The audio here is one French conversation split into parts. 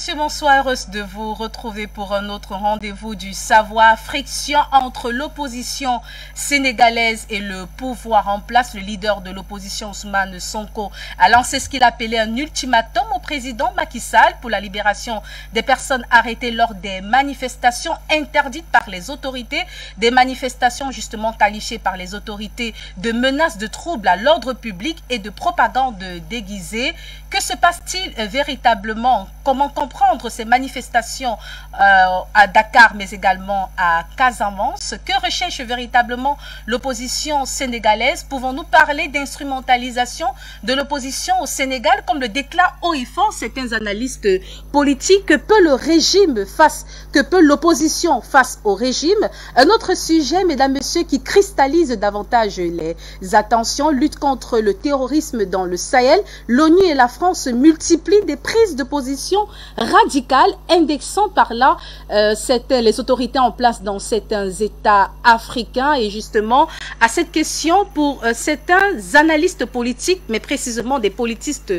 Monsieur, bonsoir, heureuse de vous retrouver pour un autre rendez-vous du savoir. Friction entre l'opposition sénégalaise et le pouvoir en place. Le leader de l'opposition, Ousmane Sonko, a lancé ce qu'il appelait un ultimatum au président Macky Sall pour la libération des personnes arrêtées lors des manifestations interdites par les autorités. Des manifestations justement qualifiées par les autorités de menaces de troubles à l'ordre public et de propagande déguisée. Que se passe-t-il véritablement? Comment comprendre ces manifestations à Dakar, mais également à Casamance? Que recherche véritablement l'opposition sénégalaise? Pouvons-nous parler d'instrumentalisation de l'opposition au Sénégal, comme le déclarent haut et fort certains analystes politiques? Que peut le régime que peut l'opposition face au régime? Un autre sujet, mesdames, messieurs, qui cristallise davantage les attentions: lutte contre le terrorisme dans le Sahel. L'ONU et la France multiplient des prises de position radicales, indexant par là les autorités en place dans certains États africains. Et justement, à cette question, pour certains analystes politiques, mais précisément des politistes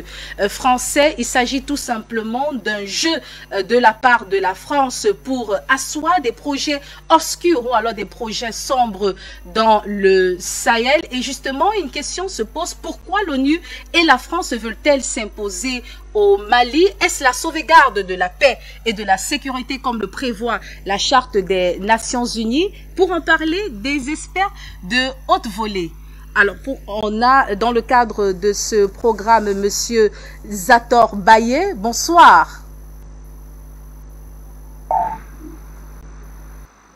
français, il s'agit tout simplement d'un jeu de la part de la France pour asseoir des projets obscurs ou alors des projets sombres dans le Sahel. Et justement, une question se pose: pourquoi l'ONU et la France veulent-elles s'imposer au Mali? Est-ce la sauvegarde de la paix et de la sécurité comme le prévoit la Charte des Nations Unies? Pour en parler, des experts de haute volée. Alors, on a dans le cadre de ce programme Monsieur Zator Baye. Bonsoir.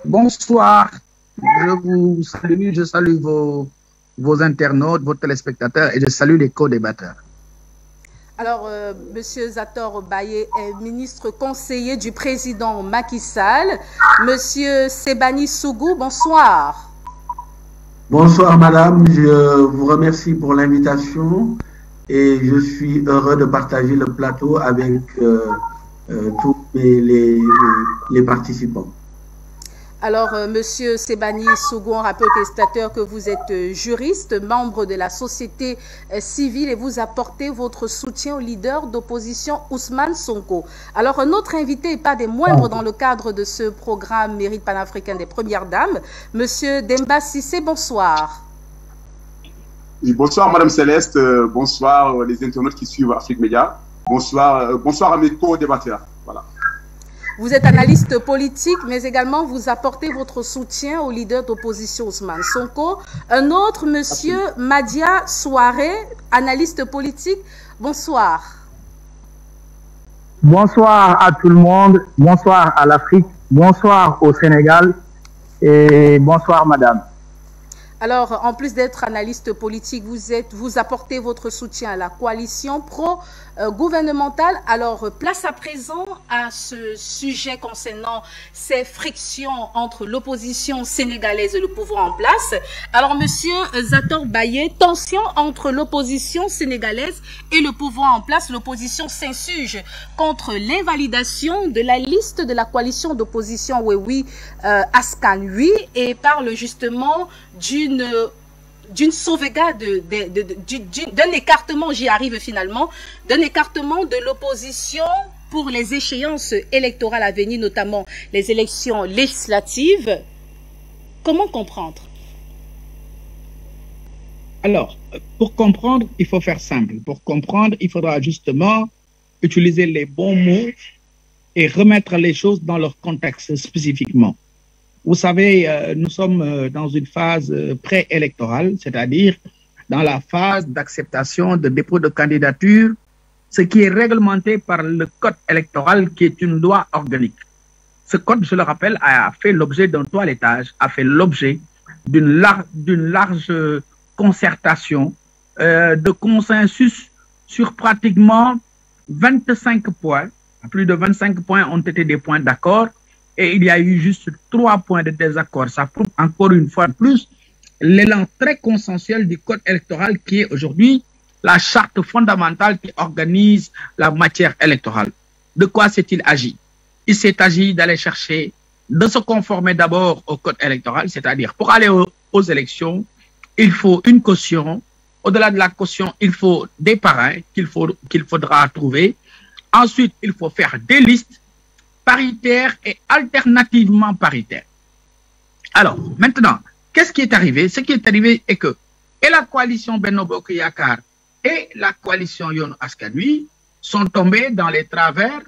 Bonsoir. Je vous salue, je salue vos internautes, vos téléspectateurs, et je salue les co-débatteurs. Alors, Monsieur Zator Baye est ministre conseiller du président Macky Sall. Monsieur Sebani Sougou, bonsoir. Bonsoir madame, je vous remercie pour l'invitation et je suis heureux de partager le plateau avec tous les participants. Alors, Monsieur Sebani Sougou, on rappelle aux téléspectateurs que vous êtes juriste, membre de la société civile, et vous apportez votre soutien au leader d'opposition Ousmane Sonko. Alors, un autre invité, et pas des moindres dans le cadre de ce programme Mérite panafricain des Premières Dames, Monsieur Demba Cissé, bonsoir. Bonsoir Madame Céleste, bonsoir les internautes qui suivent Afrique Média, bonsoir à mes co-débatteurs. Voilà. Vous êtes analyste politique, mais également vous apportez votre soutien au leader d'opposition Ousmane Sonko. Un autre, Monsieur Madia Souaré, analyste politique. Bonsoir. Bonsoir à tout le monde, bonsoir à l'Afrique, bonsoir au Sénégal et bonsoir madame. Alors, en plus d'être analyste politique, vous apportez votre soutien à la coalition pro-gouvernementale. Alors, place à présent à ce sujet concernant ces frictions entre l'opposition sénégalaise et le pouvoir en place. Alors, Monsieur Zator Baye, tension entre l'opposition sénégalaise et le pouvoir en place. L'opposition s'insurge contre l'invalidation de la liste de la coalition d'opposition Oui Askan Oui et parle justement d'une sauvegarde, d'un écartement, j'y arrive finalement, d'un écartement de l'opposition pour les échéances électorales à venir, notamment les élections législatives. Comment comprendre? Alors, pour comprendre, il faut faire simple. Pour comprendre, il faudra justement utiliser les bons mots et remettre les choses dans leur contexte spécifiquement. Vous savez, nous sommes dans une phase préélectorale, c'est-à-dire dans la phase d'acceptation de dépôt de candidature, ce qui est réglementé par le code électoral qui est une loi organique. Ce code, je le rappelle, a fait l'objet d'un toilettage, a fait l'objet d'une large concertation, de consensus sur pratiquement 25 points. Plus de 25 points ont été des points d'accord. Et il y a eu juste 3 points de désaccord. Ça prouve encore une fois de plus l'élan très consensuel du code électoral qui est aujourd'hui la charte fondamentale qui organise la matière électorale. De quoi s'est-il agi? Il s'est agi d'aller chercher, de se conformer d'abord au code électoral, c'est-à-dire pour aller aux élections, il faut une caution. Au-delà de la caution, il faut des parrains qu'il faudra trouver. Ensuite, il faut faire des listes paritaires et alternativement paritaires. Alors, maintenant, qu'est-ce qui est arrivé? Ce qui est arrivé est que et la coalition Benno Bokk Yakaar et la coalition Yewwi Askan Wi sont tombés dans les travers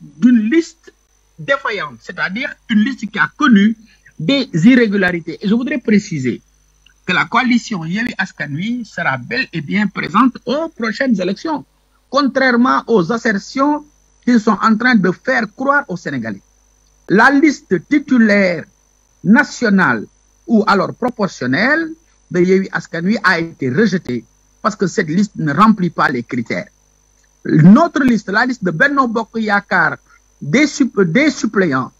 d'une liste défaillante, c'est-à-dire une liste qui a connu des irrégularités. Et je voudrais préciser que la coalition Yewwi Askan Wi sera bel et bien présente aux prochaines élections, contrairement aux assertions qu'ils sont en train de faire croire aux Sénégalais. La liste titulaire nationale ou alors proportionnelle de Yewwi Askan Wi a été rejetée parce que cette liste ne remplit pas les critères. Notre liste, la liste de Benno Bokk Yakaar des suppléants,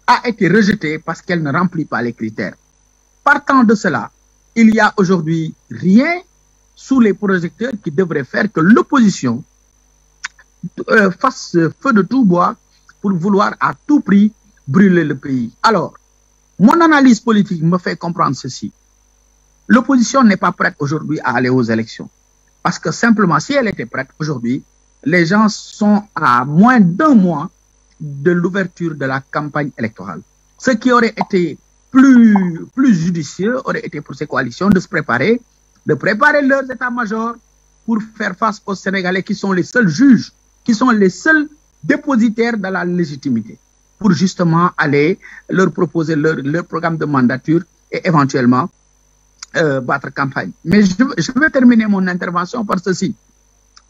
a été rejetée parce qu'elle ne remplit pas les critères. Partant de cela, il y a aujourd'hui rien sous les projecteurs qui devrait faire que l'opposition fasse feu de tout bois pour vouloir à tout prix brûler le pays. Alors, mon analyse politique me fait comprendre ceci. L'opposition n'est pas prête aujourd'hui à aller aux élections. Parce que simplement, si elle était prête aujourd'hui, les gens sont à moins d'1 mois de l'ouverture de la campagne électorale. Ce qui aurait été plus judicieux aurait été pour ces coalitions de se préparer, de préparer leurs états-majors pour faire face aux Sénégalais qui sont les seuls juges, qui sont les seuls dépositaires de la légitimité, pour justement aller leur proposer leur programme de mandature et éventuellement battre campagne. Mais je vais terminer mon intervention par ceci.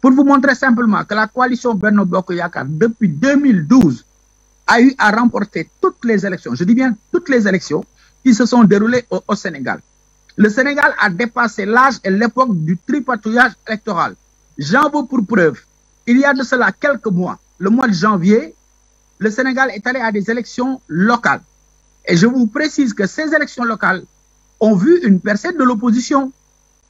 Pour vous montrer simplement que la coalition Benno Bokk Yakaar, depuis 2012, a eu à remporter toutes les élections, je dis bien toutes les élections, qui se sont déroulées au Sénégal. Le Sénégal a dépassé l'âge et l'époque du tripatouillage électoral. J'en veux pour preuve. Il y a de cela quelques mois, le mois de janvier, le Sénégal est allé à des élections locales. Et je vous précise que ces élections locales ont vu une percée de l'opposition.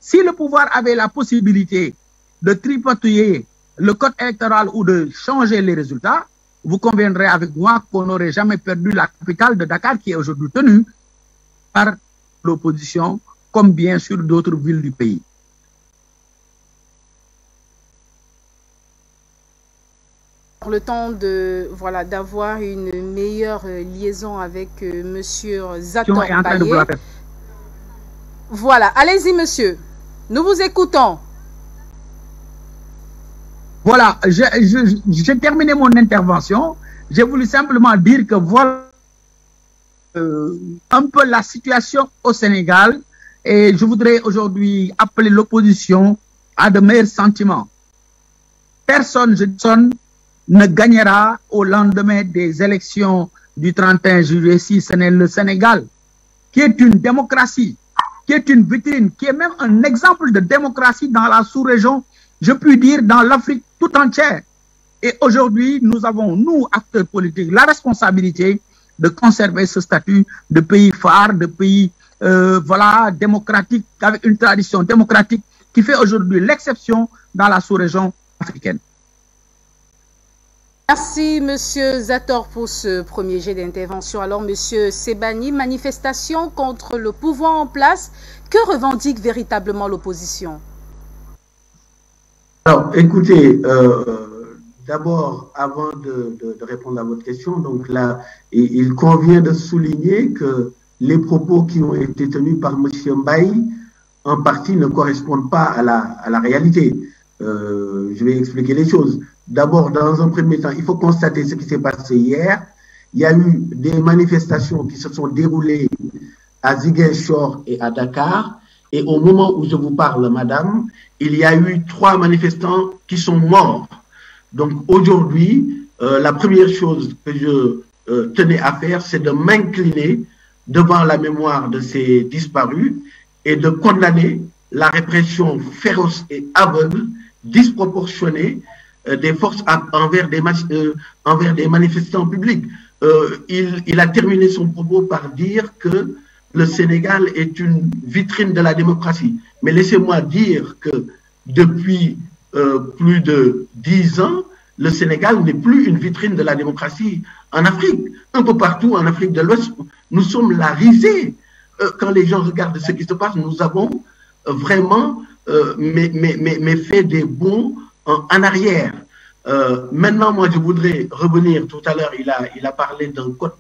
Si le pouvoir avait la possibilité de tripatouiller le code électoral ou de changer les résultats, vous conviendrez avec moi qu'on n'aurait jamais perdu la capitale de Dakar qui est aujourd'hui tenue par l'opposition, comme bien sûr d'autres villes du pays. Le temps de d'avoir une meilleure liaison avec monsieur Zator Baye. Voilà, allez-y monsieur, nous vous écoutons. Voilà, j'ai terminé mon intervention. J'ai voulu simplement dire que voilà un peu la situation au Sénégal et je voudrais aujourd'hui appeler l'opposition à de meilleurs sentiments. Personne ne gagnera au lendemain des élections du 31 juillet si ce n'est le Sénégal, qui est une démocratie, qui est une vitrine, qui est même un exemple de démocratie dans la sous-région, je puis dire dans l'Afrique tout entière. Et aujourd'hui, nous avons, nous, acteurs politiques, la responsabilité de conserver ce statut de pays phare, de pays démocratique, avec une tradition démocratique qui fait aujourd'hui l'exception dans la sous-région africaine. Merci, monsieur Zator, pour ce premier jet d'intervention. Alors, monsieur Sebani, manifestation contre le pouvoir en place, que revendique véritablement l'opposition? Alors, écoutez, d'abord, avant de répondre à votre question, donc là, il convient de souligner que les propos qui ont été tenus par M. Mbaye, en partie, ne correspondent pas à la réalité. Je vais expliquer les choses. D'abord, dans un premier temps, il faut constater ce qui s'est passé hier. Il y a eu des manifestations qui se sont déroulées à Ziguinchor et à Dakar. Et au moment où je vous parle, madame, il y a eu 3 manifestants qui sont morts. Donc aujourd'hui, la première chose que je tenais à faire, c'est de m'incliner devant la mémoire de ces disparus et de condamner la répression féroce et aveugle, disproportionnée des forces envers des manifestants publics. Il a terminé son propos par dire que le Sénégal est une vitrine de la démocratie. Mais laissez-moi dire que depuis plus de 10 ans, le Sénégal n'est plus une vitrine de la démocratie en Afrique. Un peu partout en Afrique de l'Ouest, nous sommes la risée. Quand les gens regardent ce qui se passe, nous avons vraiment fait des bonds en arrière. Maintenant, moi, je voudrais revenir. Tout à l'heure, il a parlé d'un code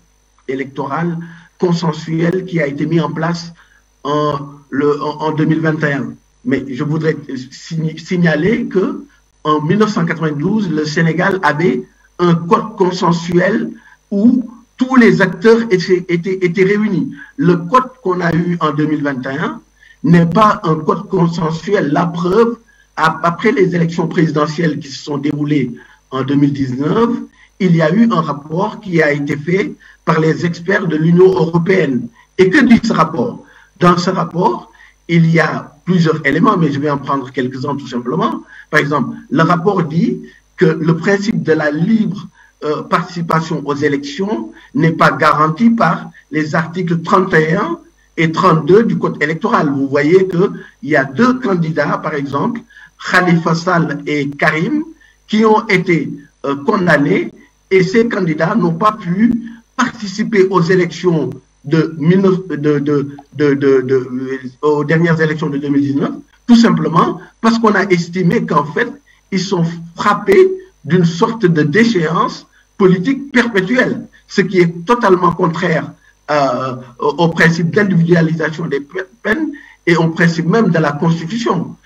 électoral consensuel qui a été mis en place en 2021. Mais je voudrais signaler que en 1992, le Sénégal avait un code consensuel où tous les acteurs étaient réunis. Le code qu'on a eu en 2021 n'est pas un code consensuel. La preuve, après les élections présidentielles qui se sont déroulées en 2019, il y a eu un rapport qui a été fait par les experts de l'Union européenne. Et que dit ce rapport? Dans ce rapport, il y a plusieurs éléments, mais je vais en prendre quelques-uns tout simplement. Par exemple, le rapport dit que le principe de la libre participation aux élections n'est pas garanti par les articles 31 et 32 du Code électoral. Vous voyez qu'il y a deux candidats, par exemple, Khalifa Sall et Karim, qui ont été condamnés, et ces candidats n'ont pas pu participer aux élections aux dernières élections de 2019, tout simplement parce qu'on a estimé qu'en fait, ils sont frappés d'une sorte de déchéance politique perpétuelle, ce qui est totalement contraire au principe d'individualisation des peines et au principe même de la Constitution.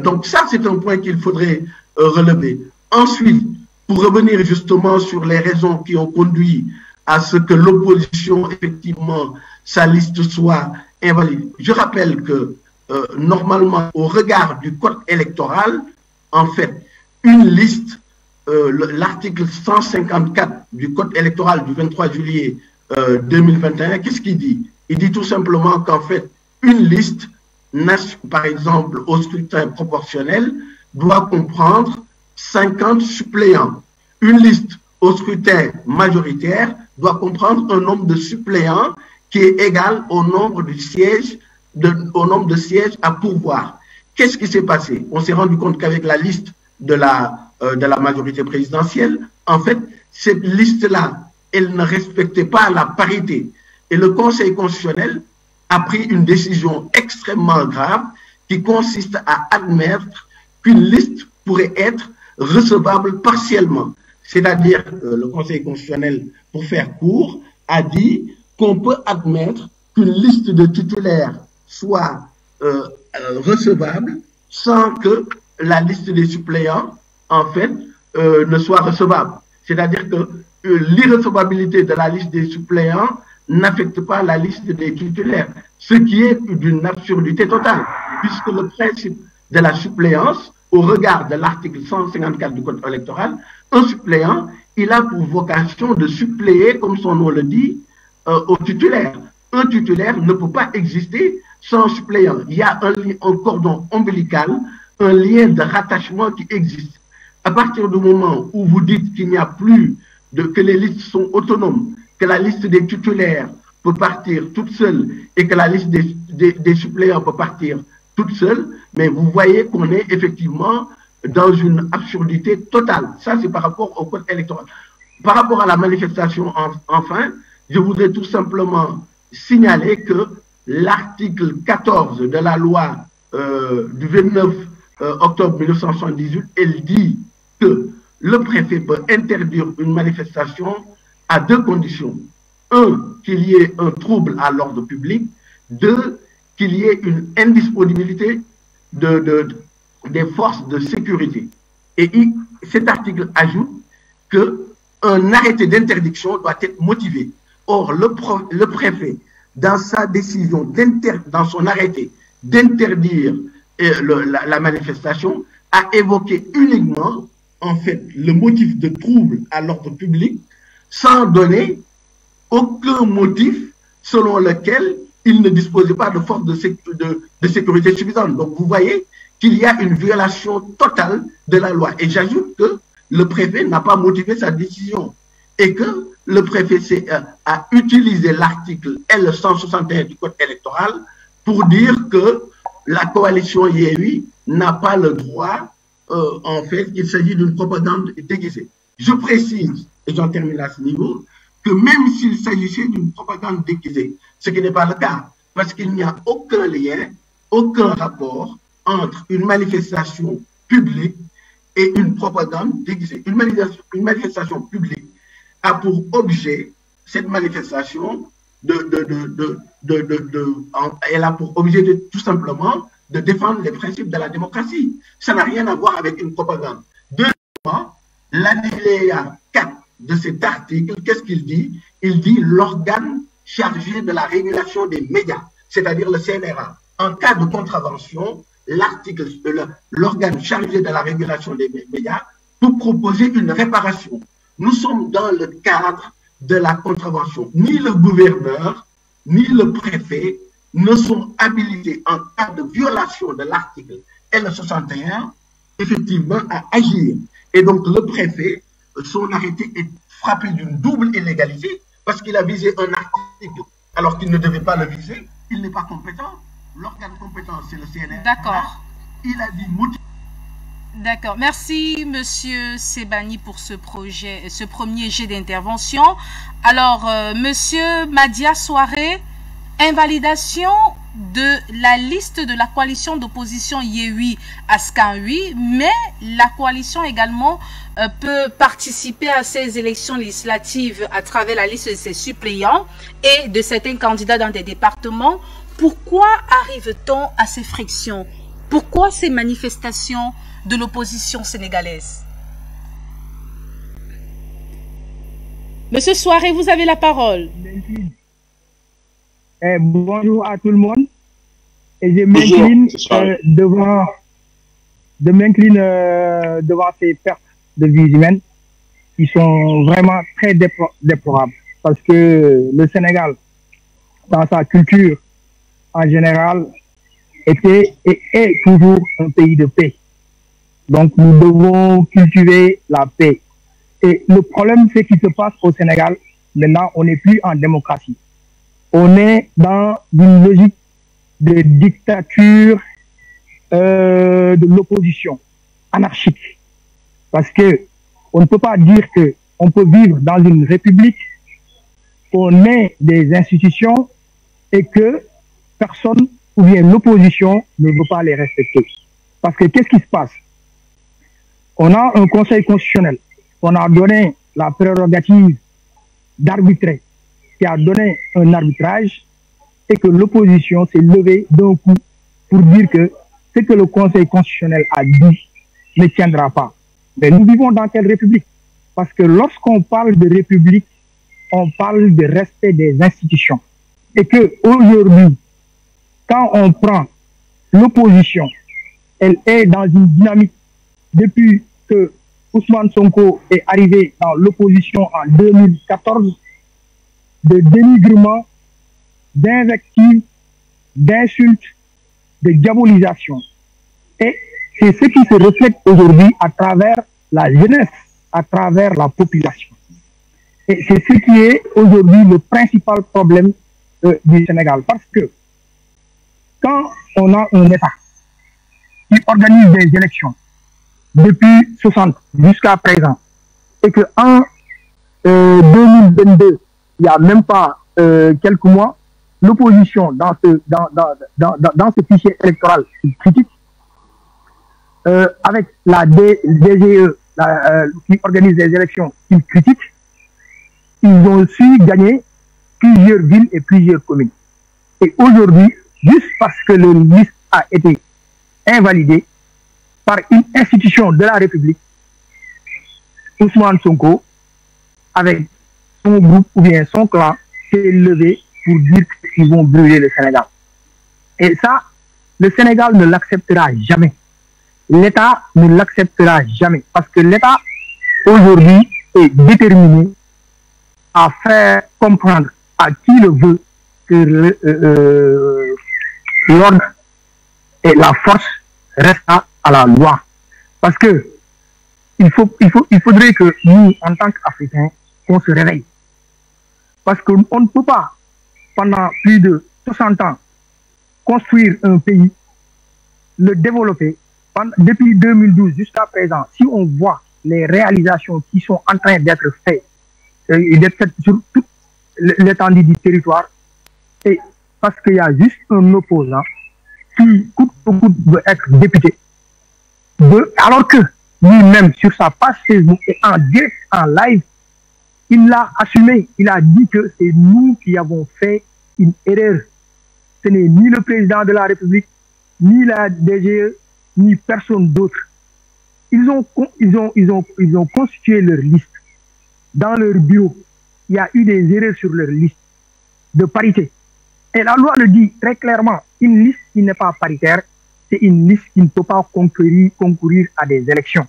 Donc ça, c'est un point qu'il faudrait relever. Ensuite, pour revenir justement sur les raisons qui ont conduit à ce que l'opposition, effectivement, sa liste soit invalide. Je rappelle que, normalement, au regard du code électoral, en fait, une liste, l'article 154 du code électoral du 23 juillet 2021, qu'est-ce qu'il dit? Il dit tout simplement qu'en fait, une liste, par exemple, au scrutin proportionnel, doit comprendre 50 suppléants. Une liste au scrutin majoritaire doit comprendre un nombre de suppléants qui est égal au nombre de sièges à pourvoir. Qu'est-ce qui s'est passé? On s'est rendu compte qu'avec la liste de la majorité présidentielle, en fait, cette liste-là, elle ne respectait pas la parité. Et le Conseil constitutionnel a pris une décision extrêmement grave qui consiste à admettre qu'une liste pourrait être recevable partiellement. C'est-à-dire que le Conseil constitutionnel, pour faire court, a dit qu'on peut admettre qu'une liste de titulaires soit recevable sans que la liste des suppléants, en fait, ne soit recevable. C'est-à-dire que l'irrecevabilité de la liste des suppléants n'affecte pas la liste des titulaires, ce qui est d'une absurdité totale, puisque le principe de la suppléance, au regard de l'article 154 du Code électoral, un suppléant, il a pour vocation de suppléer, comme son nom le dit, au titulaire. Un titulaire ne peut pas exister sans suppléant. Il y a un cordon ombilical, un lien de rattachement qui existe. À partir du moment où vous dites qu'il n'y a plus que les listes sont autonomes, que la liste des titulaires peut partir toute seule et que la liste des suppléants peut partir toute seule, mais vous voyez qu'on est effectivement dans une absurdité totale. Ça, c'est par rapport au code électoral. Par rapport à la manifestation, enfin, je voudrais tout simplement signaler que l'article 14 de la loi du 29 octobre 1978, elle dit que le préfet peut interdire une manifestation à deux conditions. Un, qu'il y ait un trouble à l'ordre public. Deux, qu'il y ait une indisponibilité des forces de sécurité. Et cet article ajoute qu'un arrêté d'interdiction doit être motivé. Or, le préfet, dans sa décision, dans son arrêté d'interdire la manifestation, a évoqué uniquement, en fait, le motif de trouble à l'ordre public, sans donner aucun motif selon lequel il ne disposait pas de forces de sécurité suffisantes. Donc, vous voyez qu'il y a une violation totale de la loi. Et j'ajoute que le préfet n'a pas motivé sa décision et que le préfet a utilisé l'article L161 du Code électoral pour dire que la coalition Yewwi n'a pas le droit, en fait, qu'il s'agit d'une propagande déguisée. Je précise, et j'en termine à ce niveau, que même s'il s'agissait d'une propagande déguisée, ce qui n'est pas le cas, parce qu'il n'y a aucun lien, aucun rapport entre une manifestation publique et une propagande déguisée. Une manifestation publique a pour objet, cette manifestation, elle a pour objet tout simplement de défendre les principes de la démocratie. Ça n'a rien à voir avec une propagande. Deuxièmement, l'alinéa 4 de cet article, qu'est-ce qu'il dit? Il dit l'organe chargé de la régulation des médias, c'est-à-dire le CNRA. En cas de contravention, l'organe chargé de la régulation des médias peut proposer une réparation. Nous sommes dans le cadre de la contravention. Ni le gouverneur, ni le préfet ne sont habilités en cas de violation de l'article L61, effectivement, à agir. Et donc, le préfet, son arrêté est frappé d'une double illégalité parce qu'il a visé un article alors qu'il ne devait pas le viser. Il n'est pas compétent. L'organe compétent, c'est le CNR. D'accord. Il a dit motif. D'accord. Merci, Monsieur Sebani, pour ce premier jet d'intervention. Alors, Monsieur Madia Souaré, invalidation de la liste de la coalition d'opposition Yehui Askan 8, mais la coalition également peut participer à ces élections législatives à travers la liste de ses suppléants et de certains candidats dans des départements. Pourquoi arrive-t-on à ces frictions? Pourquoi ces manifestations de l'opposition sénégalaise? Monsieur Souaré, vous avez la parole. Bonjour à tout le monde. Et je m'incline devant ces pertes de vies humaines qui sont vraiment très déplorables. Parce que le Sénégal, dans sa culture en général, était et est toujours un pays de paix. Donc nous devons cultiver la paix. Et le problème, c'est qu'il se passe au Sénégal, maintenant, on n'est plus en démocratie. On est dans une logique de dictature de l'opposition anarchique. Parce que on ne peut pas dire que on peut vivre dans une république, qu'on ait des institutions et que personne ou bien l'opposition ne veut pas les respecter. Parce que qu'est-ce qui se passe? On a un conseil constitutionnel, on a donné la prérogative d'arbitrer, qui a donné un arbitrage, et que l'opposition s'est levée d'un coup pour dire que ce que le Conseil constitutionnel a dit ne tiendra pas. Mais nous vivons dans quelle république? Parce que lorsqu'on parle de république, on parle de respect des institutions. Et que aujourd'hui, quand on prend l'opposition, elle est dans une dynamique depuis que Ousmane Sonko est arrivé dans l'opposition en 2014, de dénigrement, d'invectives, d'insultes, de diabolisation. Et c'est ce qui se reflète aujourd'hui à travers la jeunesse, à travers la population. Et c'est ce qui est aujourd'hui le principal problème du Sénégal. Parce que quand on a un État qui organise des élections depuis 60 jusqu'à présent, et qu'en 2022, il n'y a même pas quelques mois, l'opposition dans ce fichier électoral critique, avec la DGE qui organise des élections critiques, ils ont su gagner plusieurs villes et plusieurs communes. Et aujourd'hui, juste parce que le liste a été invalidé par une institution de la République, Ousmane Sonko, avec son groupe ou bien son clan, s'est levé pour dire qu'ils vont brûler le Sénégal. Et ça, le Sénégal ne l'acceptera jamais. L'État ne l'acceptera jamais. Parce que l'État, aujourd'hui, est déterminé à faire comprendre à qui le veut que l'ordre et la force restent à la loi. Parce que il faudrait que nous, en tant qu'Africains, qu'on se réveille. Parce qu'on ne peut pas, pendant plus de 60 ans, construire un pays, le développer. Depuis 2012 jusqu'à présent, si on voit les réalisations qui sont en train d'être faites sur toute l'étendue du territoire, et parce qu'il y a juste un opposant qui coûte beaucoup veut être député, alors que lui-même sur sa page Facebook et en direct, en live, il l'a assumé. Il a dit que c'est nous qui avons fait une erreur. Ce n'est ni le président de la République, ni la DGE, ni personne d'autre. Ils ont constitué leur liste. Dans leur bureau, il y a eu des erreurs sur leur liste de parité. Et la loi le dit très clairement, une liste qui n'est pas paritaire, c'est une liste qui ne peut pas concourir à des élections.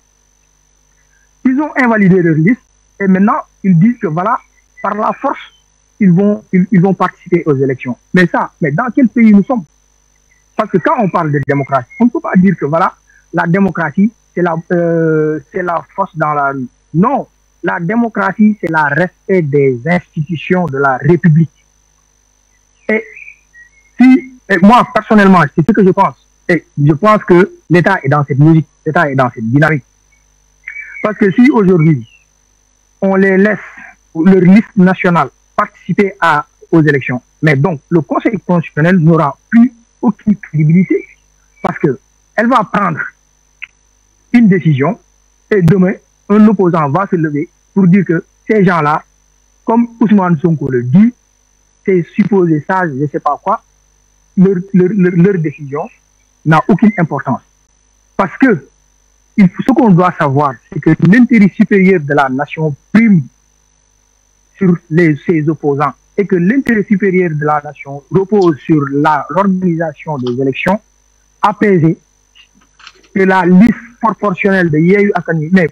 Ils ont invalidé leur liste et maintenant, ils disent que voilà, par la force, ils vont participer aux élections. Mais dans quel pays nous sommes? Parce que quand on parle de démocratie, on ne peut pas dire que voilà, la démocratie, c'est la force dans la rue. Non, la démocratie, c'est le respect des institutions de la République. Et moi, personnellement, c'est ce que je pense. Et je pense que l'État est dans cette musique, l'État est dans cette dynamique. Parce que si aujourd'hui, on les laisse, leur liste nationale, participer aux élections, mais donc le Conseil constitutionnel n'aura plus aucune crédibilité. Parce qu'elle va prendre une décision et demain, un opposant va se lever pour dire que ces gens-là, comme Ousmane Sonko le dit, c'est supposé sage, je ne sais pas quoi, leur décision n'a aucune importance. Parce que ce qu'on doit savoir, c'est que l'intérêt supérieur de la nation prime sur ses opposants et que l'intérêt supérieur de la nation repose sur l'organisation des élections apaisées, que la liste proportionnelle de Yewwi Askan Wi. Mais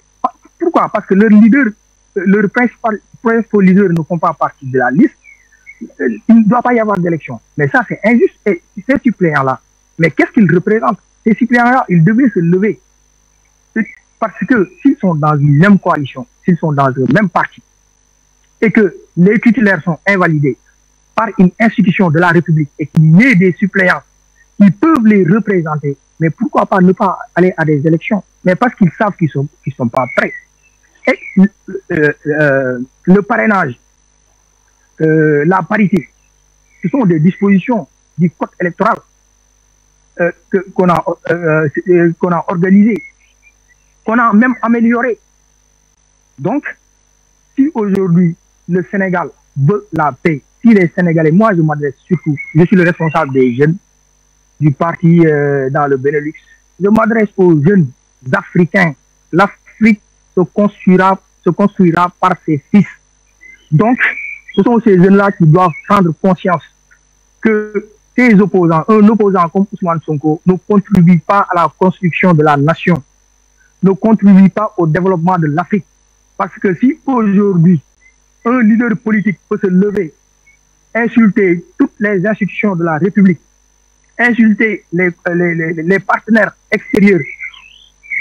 pourquoi? Parce que leurs principaux leaders ne font pas partie de la liste. Il ne doit pas y avoir d'élection. Mais ça, c'est injuste. Et ces suppléants-là, mais qu'est-ce qu'ils représentent? Ces suppléants-là, ils devaient se lever. Parce que s'ils sont dans une même coalition, s'ils sont dans le même parti, et que les titulaires sont invalidés par une institution de la République et qu'il y ait des suppléants qui peuvent les représenter, mais pourquoi pas ne pas aller à des élections? Mais parce qu'ils savent qu'ils sont pas prêts. Et le parrainage, la parité, ce sont des dispositions du code électoral qu'on a organisé, qu'on a même amélioré. Donc, si aujourd'hui le Sénégal veut la paix, si les Sénégalais, moi je m'adresse surtout, je suis le responsable des jeunes du parti dans le Benelux, je m'adresse aux jeunes africains. L'Afrique se construira par ses fils. Donc, ce sont ces jeunes-là qui doivent prendre conscience que ces opposants, un opposant comme Ousmane Sonko, ne contribue pas à la construction de la nation, ne contribue pas au développement de l'Afrique. Parce que si aujourd'hui, un leader politique peut se lever, insulter toutes les institutions de la République, insulter les partenaires extérieurs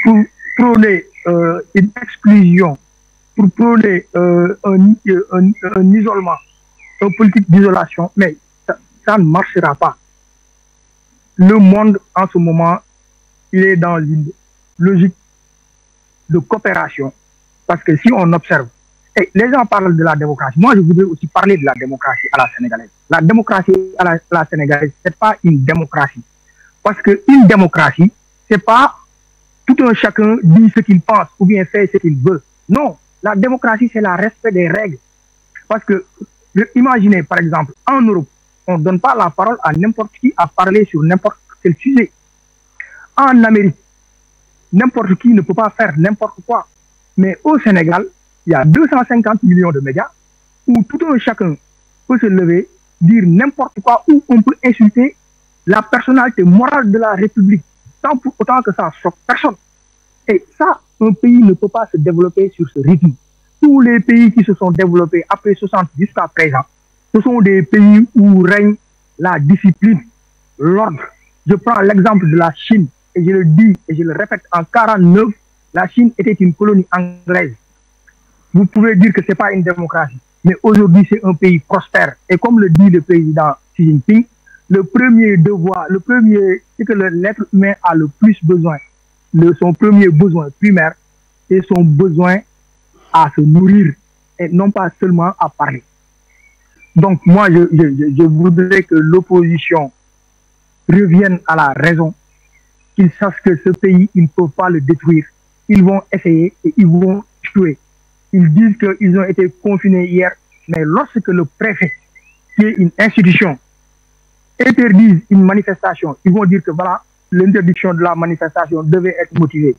pour prôner une exclusion, pour prôner un isolement, une politique d'isolation, mais ça ne marchera pas. Le monde, en ce moment, il est dans une logique de coopération. Parce que si on observe, et les gens parlent de la démocratie, moi je voudrais aussi parler de la démocratie à la sénégalaise. La démocratie à la sénégalaise, ce n'est pas une démocratie. Parce qu'une démocratie, ce n'est pas tout un chacun dit ce qu'il pense ou bien fait ce qu'il veut. Non, la démocratie, c'est le respect des règles. Parce que, imaginez par exemple, en Europe, on ne donne pas la parole à n'importe qui à parler sur n'importe quel sujet. En Amérique, n'importe qui ne peut pas faire n'importe quoi. Mais au Sénégal, il y a 250 millions de médias où tout un chacun peut se lever, dire n'importe quoi, où on peut insulter la personnalité morale de la République, sans pour autant que ça choque personne. Et ça, un pays ne peut pas se développer sur ce rythme. Tous les pays qui se sont développés après 60 jusqu'à présent, ce sont des pays où règne la discipline, l'ordre. Je prends l'exemple de la Chine, et je le dis et je le répète, en 1949, la Chine était une colonie anglaise. Vous pouvez dire que ce n'est pas une démocratie, mais aujourd'hui c'est un pays prospère. Et comme le dit le président Xi Jinping, le premier devoir, c'est que l'être humain a le plus besoin. Son premier besoin primaire, c'est son besoin à se nourrir et non pas seulement à parler. Donc moi, je voudrais que l'opposition revienne à la raison, qu'ils sachent que ce pays, ils ne peuvent pas le détruire. ils vont essayer et ils vont jouer. Ils disent qu'ils ont été confinés hier, mais lorsque le préfet, qui est une institution, interdise une manifestation, ils vont dire que voilà, l'interdiction de la manifestation devait être motivée.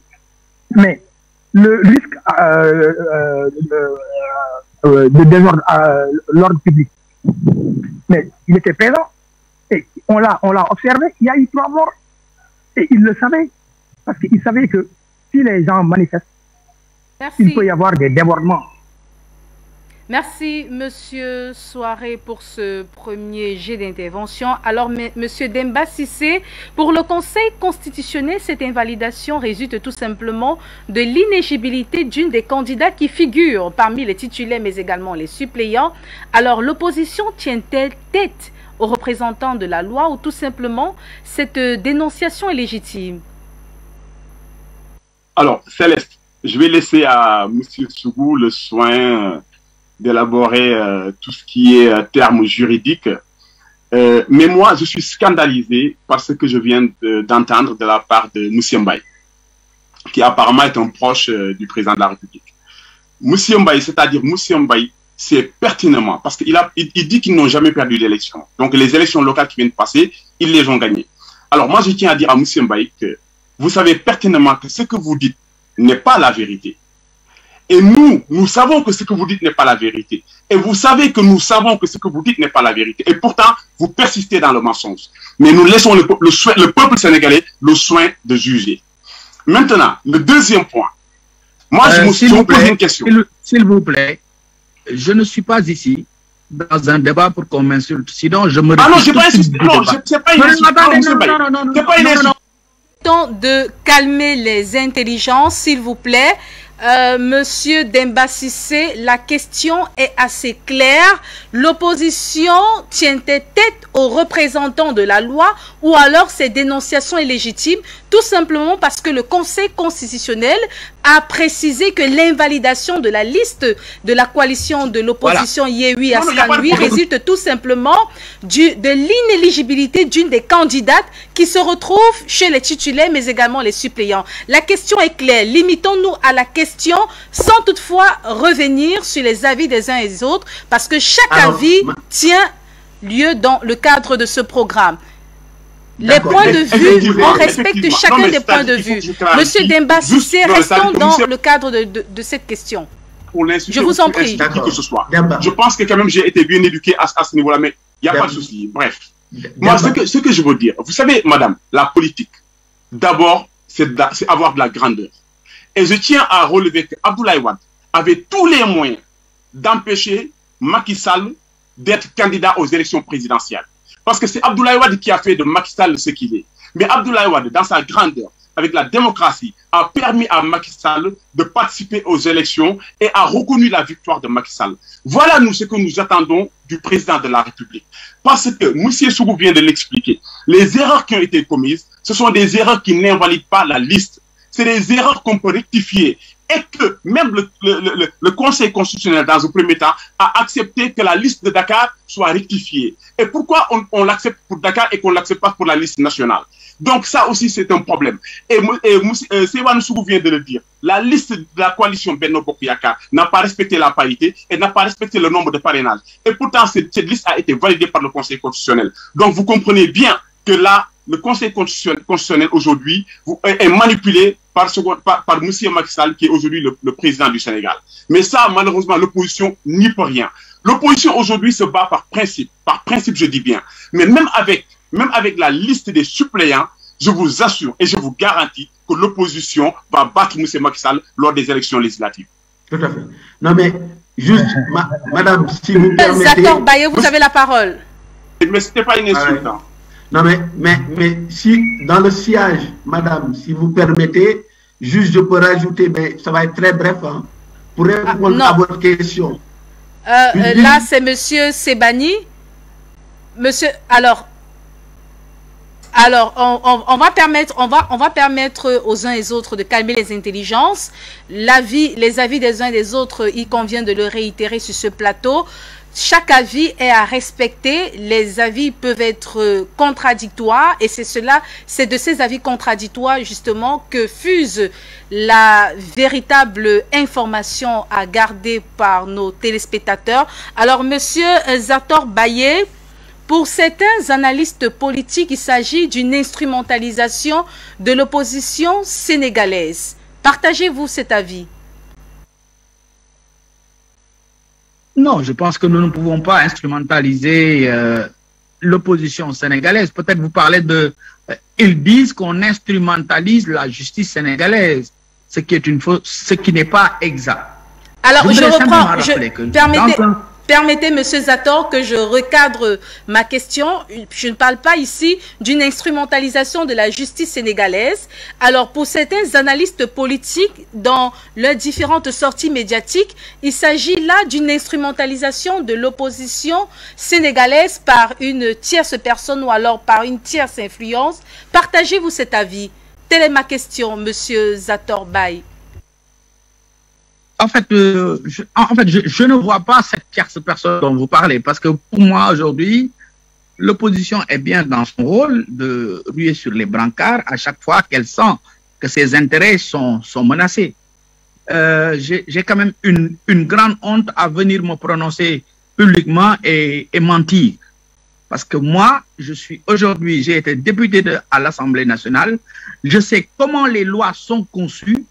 Mais le risque de désordre à l'ordre public, mais il était présent et on l'a observé, il y a eu 3 morts et ils le savaient parce qu'ils savaient que si les gens manifestent, il peut y avoir des débordements. Merci, Monsieur Soiré, pour ce premier jet d'intervention. Alors, Monsieur Demba Cissé, pour le Conseil constitutionnel, cette invalidation résulte tout simplement de l'inéligibilité d'une des candidats qui figurent parmi les titulaires, mais également les suppléants. Alors, l'opposition tient-elle tête aux représentants de la loi ou tout simplement cette dénonciation est légitime? Alors, Céleste, je vais laisser à Monsieur Sougou le soin d'élaborer tout ce qui est termes juridiques. Mais moi, je suis scandalisé par ce que je viens d'entendre de la part de Moussa Mbaye, qui apparemment est un proche du président de la République. Moussa Mbaye, c'est-à-dire Moussa Mbaye, c'est pertinemment, parce qu'il dit qu'ils n'ont jamais perdu d'élection. Donc les élections locales qui viennent de passer, ils les ont gagnées. Alors moi, je tiens à dire à Moussa Mbaye que vous savez pertinemment que ce que vous dites n'est pas la vérité. Et nous savons que ce que vous dites n'est pas la vérité. Et vous savez que nous savons que ce que vous dites n'est pas la vérité. Et pourtant, vous persistez dans le mensonge. Mais nous laissons le peuple sénégalais le soin de juger. Maintenant, le deuxième point. Moi, je vous pose une question. S'il vous plaît, je ne suis pas ici dans un débat pour qu'on m'insulte. Sinon, je me... Ah non, je n'ai pas insulté. Non, c'est pas une insulte. Non, c'est pas une insulte. De calmer les intelligences, s'il vous plaît. Monsieur Demba Cissé, la question est assez claire. L'opposition tient-elle tête aux représentants de la loi ou alors ces dénonciations est légitime? Tout simplement parce que le Conseil constitutionnel a précisé que l'invalidation de la liste de la coalition de l'opposition Yewwi Askan Wi résulte tout simplement de l'inéligibilité d'une des candidates qui se retrouve chez les titulaires mais également les suppléants. La question est claire. Limitons-nous à la question sans toutefois revenir sur les avis des uns et des autres parce que chaque avis tient lieu dans le cadre de ce programme. Les points de vue, on respecte chacun des points de vue. Monsieur Demba Cissé, restons dans le cadre de cette question. Je vous en prie. Que ce soit. Je pense que quand même j'ai été bien éduqué à ce niveau-là, mais il n'y a pas de souci. Bref. Moi, ce que je veux dire, vous savez, madame, la politique, d'abord, c'est avoir de la grandeur. Et je tiens à relever que Abdoulaye Wade avait tous les moyens d'empêcher Macky Sall d'être candidat aux élections présidentielles. Parce que c'est Abdoulaye Wade qui a fait de Macky Sall ce qu'il est. Mais Abdoulaye Wade, dans sa grandeur, avec la démocratie, a permis à Macky Sall de participer aux élections et a reconnu la victoire de Macky Sall. Voilà nous ce que nous attendons du président de la République. Parce que, M. Sougou vient de l'expliquer, les erreurs qui ont été commises, ce sont des erreurs qui n'invalident pas la liste. C'est des erreurs qu'on peut rectifier. Et que même le Conseil constitutionnel, dans un premier temps, a accepté que la liste de Dakar soit rectifiée. Et pourquoi on l'accepte pour Dakar et qu'on ne l'accepte pas pour la liste nationale? Donc ça aussi, c'est un problème. Et Sewan Sougou vient de le dire. La liste de la coalition Benno Bokk Yakaar n'a pas respecté la parité et n'a pas respecté le nombre de parrainages. Et pourtant, cette liste a été validée par le Conseil constitutionnel. Donc vous comprenez bien que là, le Conseil constitutionnel aujourd'hui est manipulé par M. Macky Sall, qui est aujourd'hui le président du Sénégal. Mais ça, malheureusement, l'opposition n'y peut rien. L'opposition aujourd'hui se bat par principe je dis bien. Mais même avec la liste des suppléants, je vous assure et je vous garantis que l'opposition va battre M. Macky Sall lors des élections législatives. Tout à fait. Non mais, juste, madame, si vous permettez... Zator Baye, vous avez la parole. Mais ce n'était pas une insulte. Non, mais si, dans le sillage, madame, si vous permettez, juste je peux rajouter, mais ça va être très bref, hein, pour répondre à votre question. Là, c'est monsieur Sebani. Monsieur, alors, on va permettre aux uns et aux autres de calmer les intelligences. Les avis des uns et des autres, il convient de le réitérer sur ce plateau. chaque avis est à respecter, les avis peuvent être contradictoires et c'est de ces avis contradictoires justement que fuse la véritable information à garder par nos téléspectateurs. Alors, Monsieur Zator Baye, pour certains analystes politiques, il s'agit d'une instrumentalisation de l'opposition sénégalaise. Partagez-vous cet avis? Non, je pense que nous ne pouvons pas instrumentaliser l'opposition sénégalaise. Peut-être vous parlez de... ils disent qu'on instrumentalise la justice sénégalaise, ce qui est une fausse, ce qui n'est pas exact. Alors, je reprends... Permettez, Monsieur Zator, que je recadre ma question. Je ne parle pas ici d'une instrumentalisation de la justice sénégalaise. Alors, pour certains analystes politiques, dans leurs différentes sorties médiatiques, il s'agit là d'une instrumentalisation de l'opposition sénégalaise par une tierce personne ou alors par une tierce influence. Partagez-vous cet avis? Telle est ma question, Monsieur Zator Baye. En fait, je ne vois pas cette tierce personne dont vous parlez, parce que pour moi, aujourd'hui, l'opposition est bien dans son rôle de ruer sur les brancards à chaque fois qu'elle sent que ses intérêts sont menacés. J'ai quand même une grande honte à venir me prononcer publiquement et mentir. Parce que moi, aujourd'hui, j'ai été député à l'Assemblée nationale, je sais comment les lois sont conçues.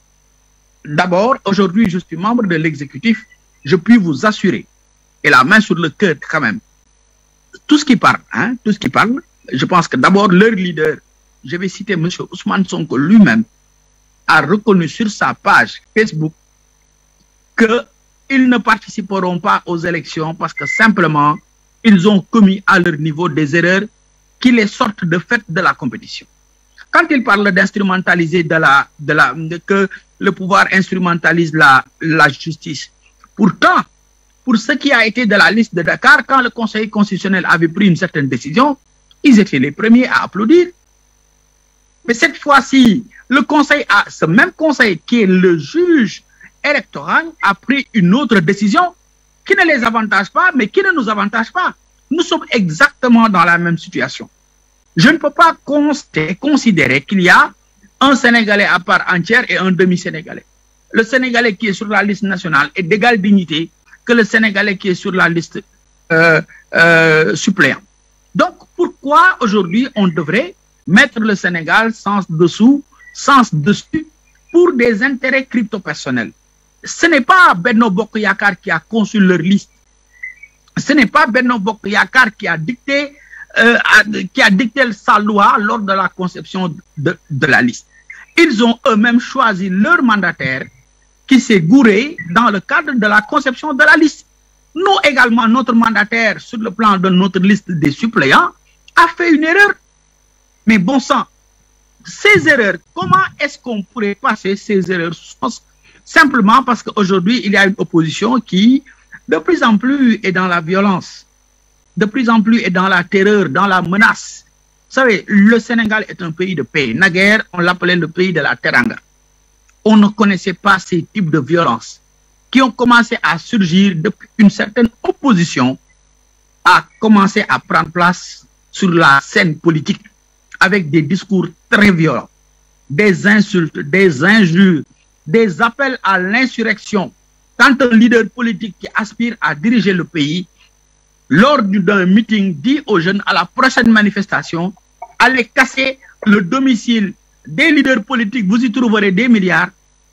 D'abord, aujourd'hui, je suis membre de l'exécutif. Je puis vous assurer, et la main sur le cœur quand même, tout ce qui parle, je pense que d'abord, leur leader, je vais citer M. Ousmane Sonko lui-même, a reconnu sur sa page Facebook qu'ils ne participeront pas aux élections parce que simplement, ils ont commis à leur niveau des erreurs qui les sortent de fait de la compétition. Quand il parle d'instrumentaliser que le pouvoir instrumentalise la justice, pourtant, pour ce qui a été de la liste de Dakar, quand le Conseil constitutionnel avait pris une certaine décision, ils étaient les premiers à applaudir. Mais cette fois-ci, ce même conseil qui est le juge électoral a pris une autre décision qui ne les avantage pas, mais qui ne nous avantage pas. Nous sommes exactement dans la même situation. Je ne peux pas considérer qu'il y a un Sénégalais à part entière et un demi-Sénégalais. Le Sénégalais qui est sur la liste nationale est d'égale dignité que le Sénégalais qui est sur la liste suppléant. Donc, pourquoi aujourd'hui on devrait mettre le Sénégal sens dessus pour des intérêts crypto-personnels? Ce n'est pas Benno Bokk Yakaar qui a conçu leur liste. Ce n'est pas Benno Bokk Yakaar qui a dicté sa loi lors de la conception de la liste. Ils ont eux-mêmes choisi leur mandataire qui s'est gouré dans le cadre de la conception de la liste. Nous également, notre mandataire, sur le plan de notre liste des suppléants, a fait une erreur. Mais bon sang, ces erreurs, comment est-ce qu'on pourrait passer ces erreurs? Simplement parce qu'aujourd'hui, il y a une opposition qui, de plus en plus, est dans la violence. De plus en plus est dans la terreur, dans la menace. Vous savez, le Sénégal est un pays de paix. Naguère, on l'appelait le pays de la Teranga. On ne connaissait pas ces types de violences qui ont commencé à surgir depuis une certaine opposition a commencé à prendre place sur la scène politique avec des discours très violents, des insultes, des injures, des appels à l'insurrection. Quand un leader politique qui aspire à diriger le pays, lors d'un meeting, dit aux jeunes à la prochaine manifestation, allez casser le domicile des leaders politiques, vous y trouverez des milliards.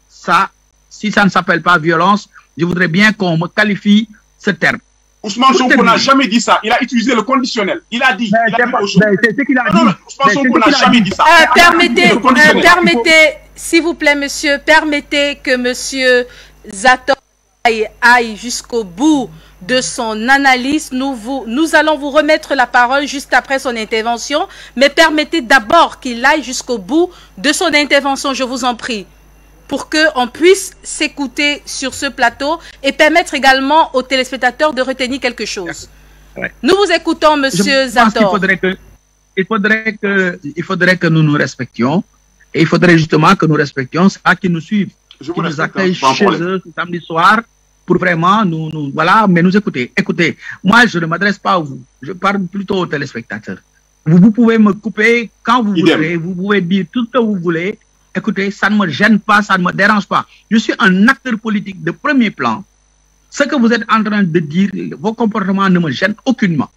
Ça, si ça ne s'appelle pas violence, je voudrais bien qu'on me qualifie ce terme. Ousmane Sonko n'a jamais dit ça. Il a utilisé le conditionnel. Il a dit. C'est ce qu'il a dit. Non, Ousmane Sonko n'a jamais dit ça. Permettez, s'il vous plaît, monsieur, permettez que monsieur Zator aille jusqu'au bout de son analyse. Nous allons vous remettre la parole juste après son intervention, mais permettez d'abord qu'il aille jusqu'au bout de son intervention, je vous en prie, pour qu'on puisse s'écouter sur ce plateau et permettre également aux téléspectateurs de retenir quelque chose. Ouais. Nous vous écoutons, monsieur Zator. Il faudrait que nous nous respections, et il faudrait justement que nous respections ceux qui nous suivent, qui nous accueillent chez eux ce samedi soir, pour vraiment voilà, mais nous écouter. Écoutez, moi, je ne m'adresse pas à vous. Je parle plutôt aux téléspectateurs. Vous pouvez me couper quand vous voulez. Vous pouvez dire tout ce que vous voulez. Écoutez, ça ne me gêne pas, ça ne me dérange pas. Je suis un acteur politique de premier plan. Ce que vous êtes en train de dire, vos comportements ne me gênent aucunement.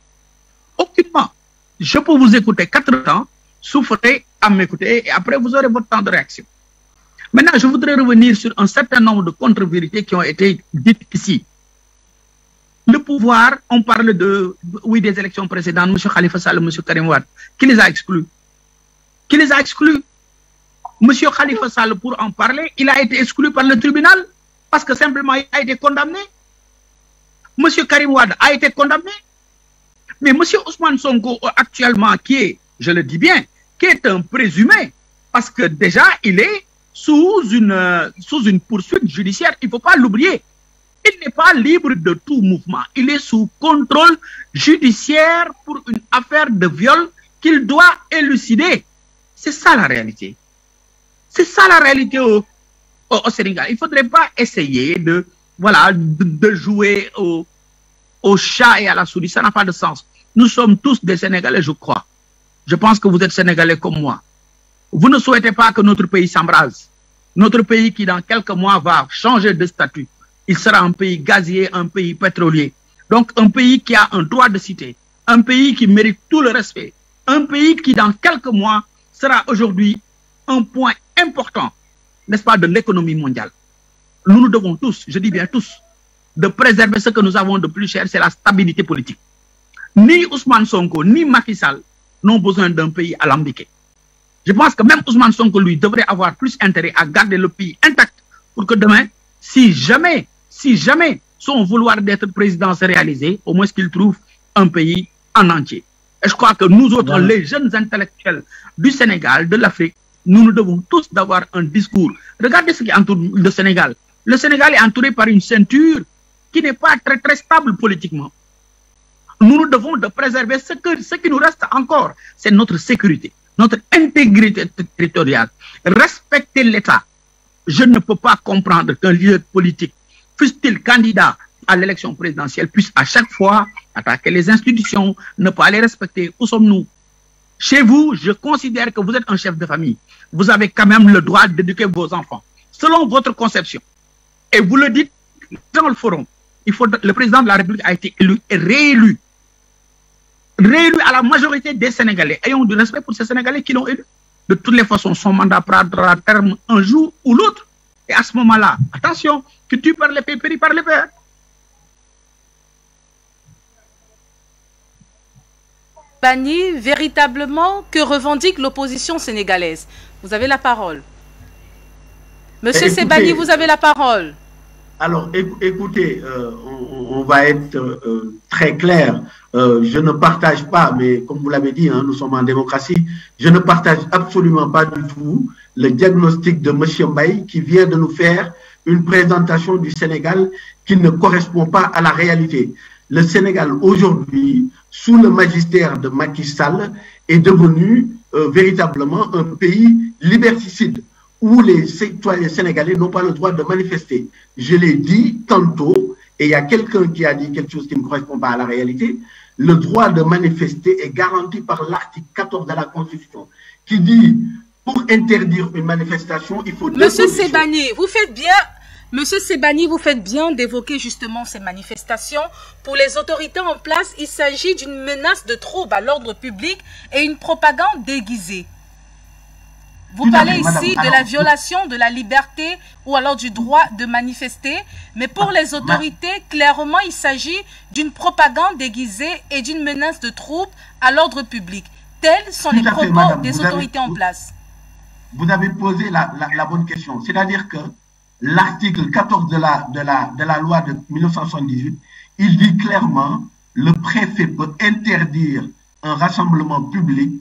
Aucunement. Je peux vous écouter 4 ans, souffrez à m'écouter et après vous aurez votre temps de réaction. Maintenant, je voudrais revenir sur un certain nombre de contre-vérités qui ont été dites ici. Le pouvoir, on parle des élections précédentes, M. Khalifa Sall, M. Karim Wade. Qui les a exclus? Qui les a exclus? M. Khalifa Sall, pour en parler, il a été exclu par le tribunal parce que simplement il a été condamné. M. Karim Wade a été condamné. Mais M. Ousmane Sonko, actuellement, qui est, je le dis bien, qui est un présumé, parce que déjà, il est sous une poursuite judiciaire, il ne faut pas l'oublier. Il n'est pas libre de tout mouvement. Il est sous contrôle judiciaire pour une affaire de viol qu'il doit élucider. C'est ça la réalité. C'est ça la réalité au Sénégal. Il ne faudrait pas essayer de jouer au chat et à la souris. Ça n'a pas de sens. Nous sommes tous des Sénégalais, je crois. Je pense que vous êtes Sénégalais comme moi. Vous ne souhaitez pas que notre pays s'embrase. Notre pays qui, dans quelques mois, va changer de statut. Il sera un pays gazier, un pays pétrolier. Donc, un pays qui a un droit de cité. Un pays qui mérite tout le respect. Un pays qui, dans quelques mois, sera aujourd'hui un point important, n'est-ce pas, de l'économie mondiale. Nous devons tous, je dis bien tous, de préserver ce que nous avons de plus cher, c'est la stabilité politique. Ni Ousmane Sonko, ni Macky Sall n'ont besoin d'un pays alambiqué. Je pense que même Ousmane Sonko, lui, devrait avoir plus intérêt à garder le pays intact pour que demain, si jamais son vouloir d'être président se réalisé, au moins qu'il trouve un pays en entier. Et je crois que nous autres, les jeunes intellectuels du Sénégal, de l'Afrique, nous devons tous d'avoir un discours. Regardez ce qui entoure le Sénégal. Le Sénégal est entouré par une ceinture qui n'est pas très, très stable politiquement. Nous devons de préserver ce qui nous reste encore, c'est notre sécurité, notre intégrité territoriale. Respecter l'État. Je ne peux pas comprendre qu'un leader politique, fût-il candidat à l'élection présidentielle, puisse à chaque fois attaquer les institutions, ne pas les respecter. Où sommes-nous? Chez vous, je considère que vous êtes un chef de famille. Vous avez quand même le droit d'éduquer vos enfants, selon votre conception. Et vous le dites dans le forum. Le président de la République a été élu et réélu. Réélu à la majorité des Sénégalais. Ayons du respect pour ces Sénégalais qui l'ont élu. De toutes les façons, son mandat prendra terme un jour ou l'autre. Et à ce moment-là, attention, que tu parles l'épée, péris par l'épée. Bani, véritablement, que revendique l'opposition sénégalaise? Vous avez la parole. Monsieur Sebani, vous avez la parole. Alors, écoutez, on va être très clair. Je ne partage pas, mais comme vous l'avez dit, hein, nous sommes en démocratie, je ne partage absolument pas du tout le diagnostic de M. Mbaye qui vient de nous faire une présentation du Sénégal qui ne correspond pas à la réalité. Le Sénégal, aujourd'hui, sous le magistère de Macky Sall, est devenu véritablement un pays liberticide, où les citoyens sénégalais n'ont pas le droit de manifester. Je l'ai dit tantôt, et il y a quelqu'un qui a dit quelque chose qui ne correspond pas à la réalité, le droit de manifester est garanti par l'article 14 de la Constitution, qui dit, pour interdire une manifestation, il faut... Monsieur Sebani, vous faites bien... Monsieur Sebani, vous faites bien d'évoquer justement ces manifestations. Pour les autorités en place, il s'agit d'une menace de trouble à l'ordre public et une propagande déguisée. Vous parlez ici de la violation de la liberté ou alors du droit de manifester, mais pour les autorités, clairement, il s'agit d'une propagande déguisée et d'une menace de trouble à l'ordre public. Tels sont les propos des autorités en place. Vous avez posé la bonne question. C'est-à-dire que l'article 14 de la loi de 1978, il dit clairement le préfet peut interdire un rassemblement public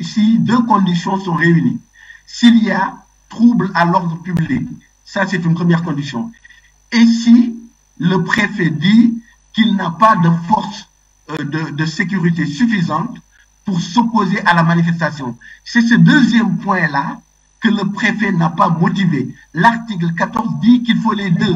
si deux conditions sont réunies. S'il y a trouble à l'ordre public, ça c'est une première condition. Et si le préfet dit qu'il n'a pas de force de sécurité suffisante pour s'opposer à la manifestation. C'est ce deuxième point-là que le préfet n'a pas motivé. L'article 14 dit qu'il faut les deux.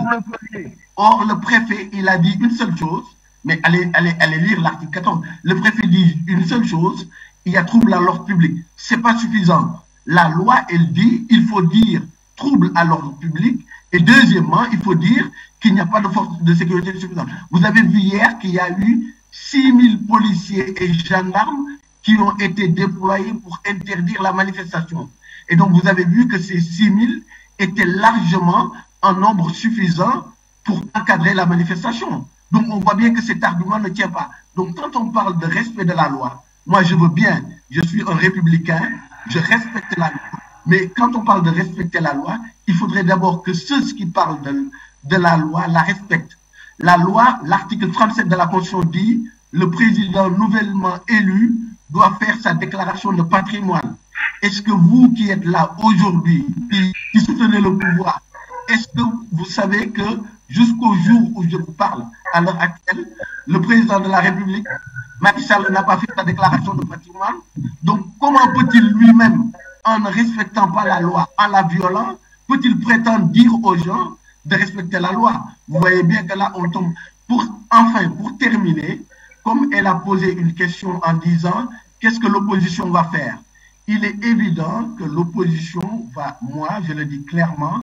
Or, le préfet, il a dit une seule chose, mais allez lire l'article 14. Le préfet dit une seule chose, il y a trouble à l'ordre public. Ce n'est pas suffisant. La loi, elle dit, il faut dire trouble à l'ordre public, et deuxièmement, il faut dire qu'il n'y a pas de force de sécurité suffisante. Vous avez vu hier qu'il y a eu 6000 policiers et gendarmes qui ont été déployés pour interdire la manifestation. Et donc, vous avez vu que ces 6000 étaient largement en nombre suffisant pour encadrer la manifestation. Donc, on voit bien que cet argument ne tient pas. Donc, quand on parle de respect de la loi, moi, je veux bien, je suis un républicain, je respecte la loi. Mais quand on parle de respecter la loi, il faudrait d'abord que ceux qui parlent de la loi la respectent. La loi, l'article 37 de la Constitution dit, le président nouvellement élu doit faire sa déclaration de patrimoine. Est-ce que vous qui êtes là aujourd'hui, qui soutenez le pouvoir, est-ce que vous savez que jusqu'au jour où je vous parle, à l'heure actuelle, le président de la République, Macky Sall, n'a pas fait sa déclaration de patrimoine? Donc, comment peut-il lui-même, en ne respectant pas la loi, en la violant, peut-il prétendre dire aux gens de respecter la loi? Vous voyez bien que là, on tombe. Pour terminer, comme elle a posé une question en disant qu'est-ce que l'opposition va faire? Il est évident que l'opposition va, moi je le dis clairement,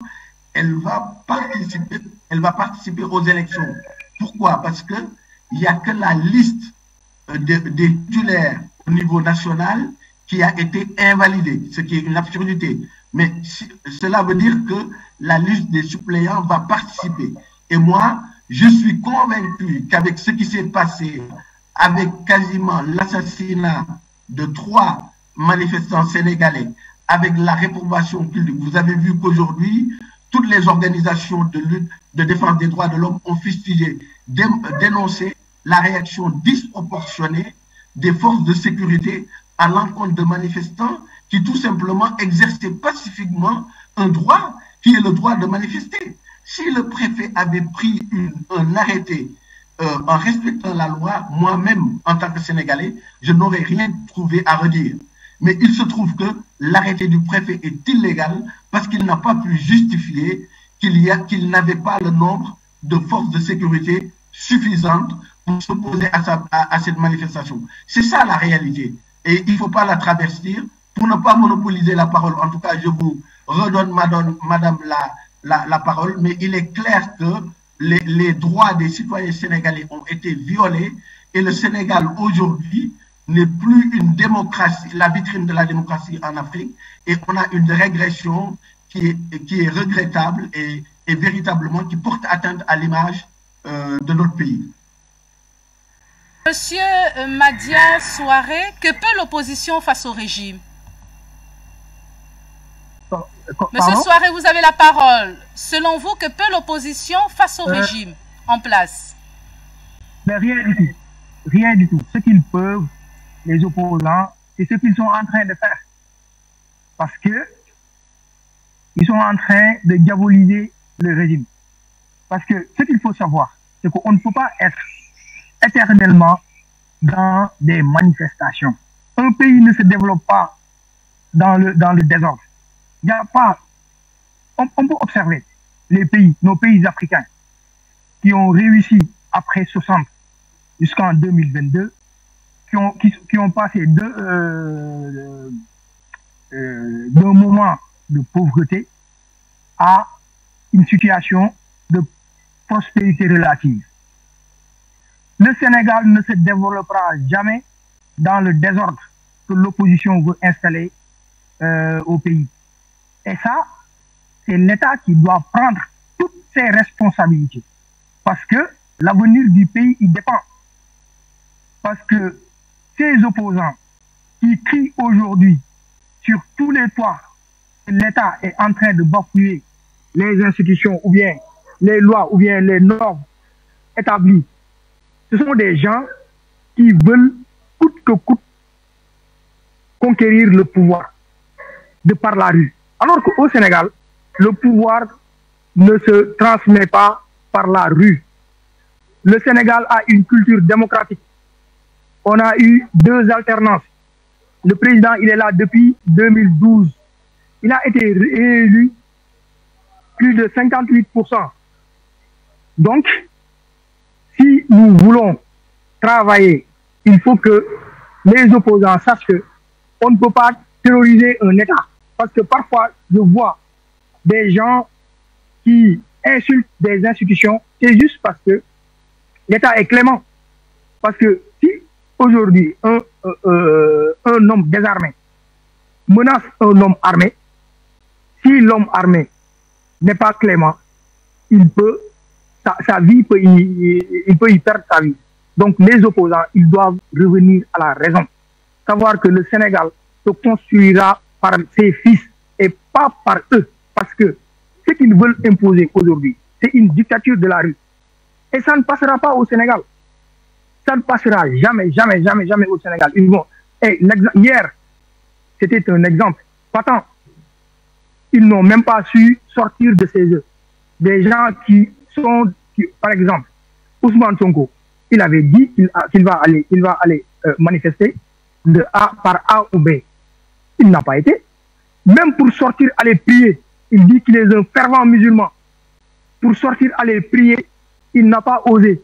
elle va participer aux élections. Pourquoi? Parce qu'il n'y a que la liste des titulaires au niveau national qui a été invalidée, ce qui est une absurdité. Mais cela veut dire que la liste des suppléants va participer. Et moi, je suis convaincu qu'avec ce qui s'est passé, avec quasiment l'assassinat de 3 manifestants sénégalais, avec la réprobation publique, vous avez vu qu'aujourd'hui, toutes les organisations de lutte, de défense des droits de l'homme ont fustigé, dénoncé la réaction disproportionnée des forces de sécurité à l'encontre de manifestants qui tout simplement exerçaient pacifiquement un droit qui est le droit de manifester. Si le préfet avait pris un arrêté en respectant la loi, moi-même, en tant que Sénégalais, je n'aurais rien trouvé à redire. Mais il se trouve que l'arrêté du préfet est illégal parce qu'il n'a pas pu justifier qu'il n'avait pas le nombre de forces de sécurité suffisantes pour s'opposer à cette manifestation. C'est ça la réalité. Et il ne faut pas la travestir pour ne pas monopoliser la parole. En tout cas, je vous redonne, madame, la parole. Mais il est clair que les droits des citoyens sénégalais ont été violés et le Sénégal aujourd'hui n'est plus une démocratie, la vitrine de la démocratie en Afrique, et on a une régression qui est regrettable et véritablement qui porte atteinte à l'image de notre pays. Monsieur Madia Souaré, que peut l'opposition face au régime? Monsieur Souaré, vous avez la parole. Selon vous, que peut l'opposition face au régime en place? Mais rien du tout. Rien du tout. Ce qu'ils peuvent, les opposants, c'est ce qu'ils sont en train de faire. Parce que ils sont en train de diaboliser le régime. Parce que ce qu'il faut savoir, c'est qu'on ne peut pas être éternellement dans des manifestations. Un pays ne se développe pas dans le désordre. Il n'y a pas... On peut observer les pays, nos pays africains, qui ont réussi après 60 jusqu'en 2022, qui ont passé d'un moment de pauvreté à une situation de prospérité relative. Le Sénégal ne se développera jamais dans le désordre que l'opposition veut installer au pays. Et ça, c'est l'État qui doit prendre toutes ses responsabilités. Parce que l'avenir du pays y dépend. Parce que ces opposants qui crient aujourd'hui sur tous les toits que l'État est en train de bafouer les institutions ou bien les lois ou bien les normes établies, ce sont des gens qui veulent coûte que coûte conquérir le pouvoir de par la rue. Alors qu'au Sénégal, le pouvoir ne se transmet pas par la rue. Le Sénégal a une culture démocratique. On a eu 2 alternances. Le président, il est là depuis 2012. il a été réélu plus de 58%. Donc, si nous voulons travailler, il faut que les opposants sachent qu'on ne peut pas terroriser un État. Parce que parfois, je vois des gens qui insultent des institutions, c'est juste parce que l'État est clément. Parce que si aujourd'hui un homme désarmé menace un homme armé, si l'homme armé n'est pas clément, il peut, sa vie peut il peut y perdre sa vie. Donc les opposants, ils doivent revenir à la raison. Savoir que le Sénégal se construira par ses fils et pas par eux. Parce que ce qu'ils veulent imposer aujourd'hui, c'est une dictature de la rue. Et ça ne passera pas au Sénégal. Ça ne passera jamais, jamais, jamais, jamais au Sénégal. Ils vont. Et hier, c'était un exemple patent. Ils n'ont même pas su sortir de ces jeux. Des gens par exemple, Ousmane Sonko, il avait dit qu'il va aller manifester de A par A ou B. Il n'a pas été. Même pour sortir, aller prier, il dit qu'il est un fervent musulman. Pour sortir, aller prier, il n'a pas osé.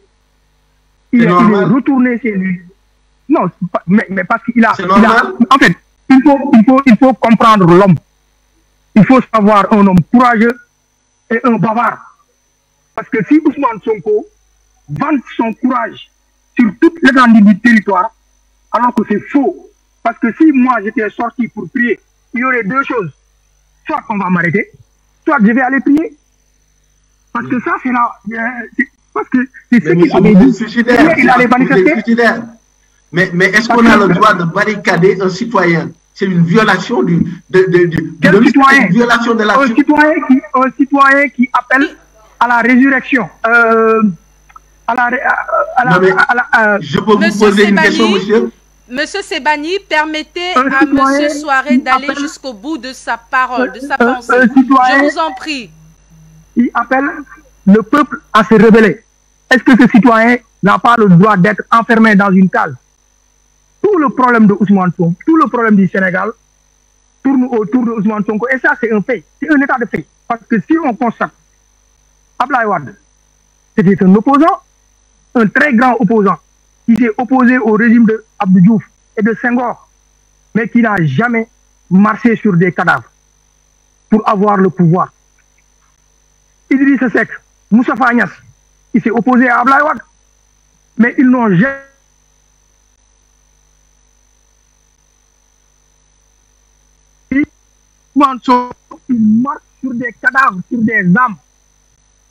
Il est retourné chez lui. Non, mais parce qu'il a... En fait, il faut comprendre l'homme. Il faut savoir un homme courageux et un bavard. Parce que si Ousmane Sonko vante son courage sur toute l'étendue du territoire, alors que c'est faux. Parce que si moi j'étais sorti pour prier, il y aurait deux choses. Soit on va m'arrêter, soit je vais aller prier. Parce que ça, c'est là. Parce que c'est ce qu'il avait dit. Il allait manifester. Mais est-ce qu'on a le droit de barricader un citoyen? C'est une violation une violation de la... Un citoyen qui appelle à la résurrection. Je peux vous poser une question, monsieur? Monsieur Sebani, permettez à monsieur Soiré d'aller jusqu'au bout de sa parole, de sa pensée. Je vous en prie. Il appelle le peuple à se rebeller. Est-ce que ce citoyen n'a pas le droit d'être enfermé dans une case? Tout le problème de Ousmane Sonko, tout le problème du Sénégal tourne autour de Ousmane Sonko. Et ça, c'est un fait. C'est un état de fait. Parce que si on constate, Abdoulaye Wade, c'était un opposant, un très grand opposant, qui s'est opposé au régime de Abdou Diouf et de Senghor, mais qui n'a jamais marché sur des cadavres pour avoir le pouvoir. Idrissa Seck, Moussa Fagnas, il s'est opposé à Abdoulaye Wade, mais ils n'ont jamais ils marchent sur des cadavres, sur des âmes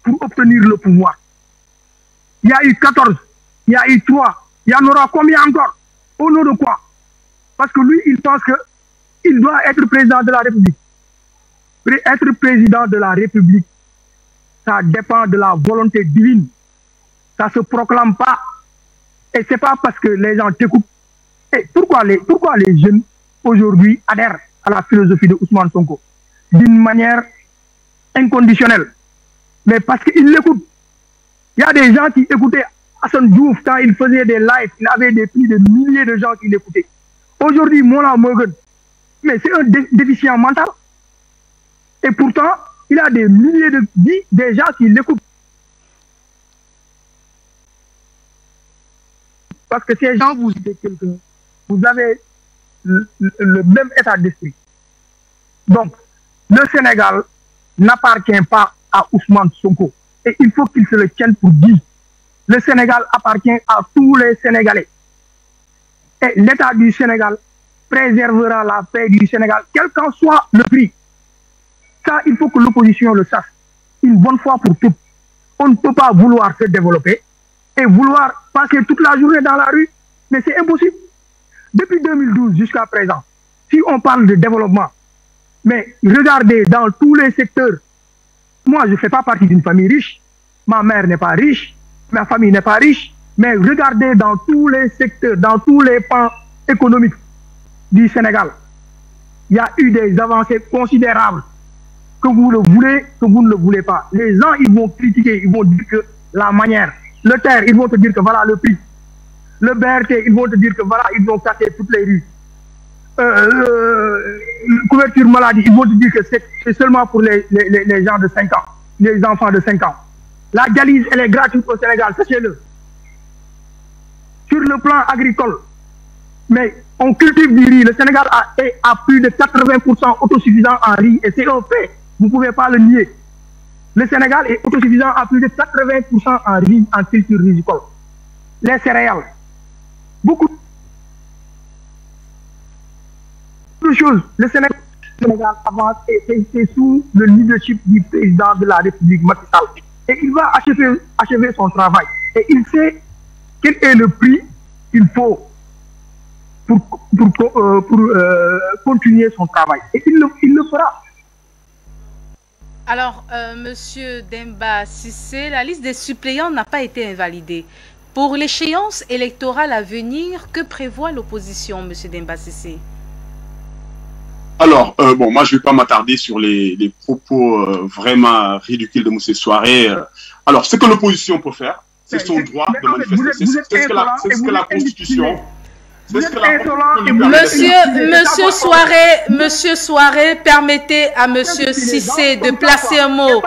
pour obtenir le pouvoir. Il y a eu 14, il y a eu 3, il y en aura combien encore? Au nom de quoi? Parce que lui, il pense qu'il doit être président de la République. Être président de la République, ça dépend de la volonté divine. Ça ne se proclame pas. Et ce n'est pas parce que les gens t'écoutent. Et pourquoi les jeunes aujourd'hui adhèrent à la philosophie de Ousmane Sonko d'une manière inconditionnelle? Mais parce qu'ils l'écoutent. Il y a des gens qui écoutaient Hassan Diouf quand il faisait des lives. Il avait des milliers de gens qui l'écoutaient. Aujourd'hui, Mola Morgan, mais c'est un déficient mental. Et pourtant, il a des milliers de vies, des gens qui l'écoutent. Parce que ces gens, vous êtes quelqu'un, vous avez le même état d'esprit. Donc, le Sénégal n'appartient pas à Ousmane Sonko. Et il faut qu'il se le tienne pour dire. Le Sénégal appartient à tous les Sénégalais. Et l'État du Sénégal préservera la paix du Sénégal, quel qu'en soit le prix. Ça, il faut que l'opposition le sache. Une bonne fois pour toutes. On ne peut pas vouloir se développer et vouloir passer toute la journée dans la rue. Mais c'est impossible. Depuis 2012 jusqu'à présent, si on parle de développement, mais regardez dans tous les secteurs. Moi, je ne fais pas partie d'une famille riche. Ma mère n'est pas riche. Ma famille n'est pas riche. Mais regardez dans tous les secteurs, dans tous les pans économiques du Sénégal. Il y a eu des avancées considérables. Que vous le voulez, que vous ne le voulez pas. Les gens, ils vont critiquer, ils vont dire que la manière. Le terre, ils vont te dire que voilà le prix. Le BRT, ils vont te dire que voilà, ils vont casser toutes les rues. couverture maladie, ils vont te dire que c'est seulement pour les gens de 5 ans, les enfants de 5 ans. La dialyse, elle est gratuite au Sénégal, sachez-le. Sur le plan agricole, mais on cultive du riz. Le Sénégal est à plus de 80% autosuffisant en riz, et c'est un fait. Vous ne pouvez pas le nier. Le Sénégal est autosuffisant à plus de 80% en riz, en culture rizicole. Les céréales. Beaucoup de choses. Le Sénégal avance et c'est sous le leadership du président de la République, Macky Sall. Et il va achever son travail. Et il sait quel est le prix qu'il faut pour continuer son travail. Et il le fera. Alors, Monsieur Demba Cissé, la liste des suppléants n'a pas été invalidée. Pour l'échéance électorale à venir, que prévoit l'opposition, Monsieur Demba Cissé? Alors, bon, moi, je ne vais pas m'attarder sur les propos vraiment ridicules de M. Souaré. Alors, ce que l'opposition peut faire, c'est son droit de manifester. C'est ce que la Constitution... Monsieur Souaré, permettez à Monsieur Cissé de placer un mot.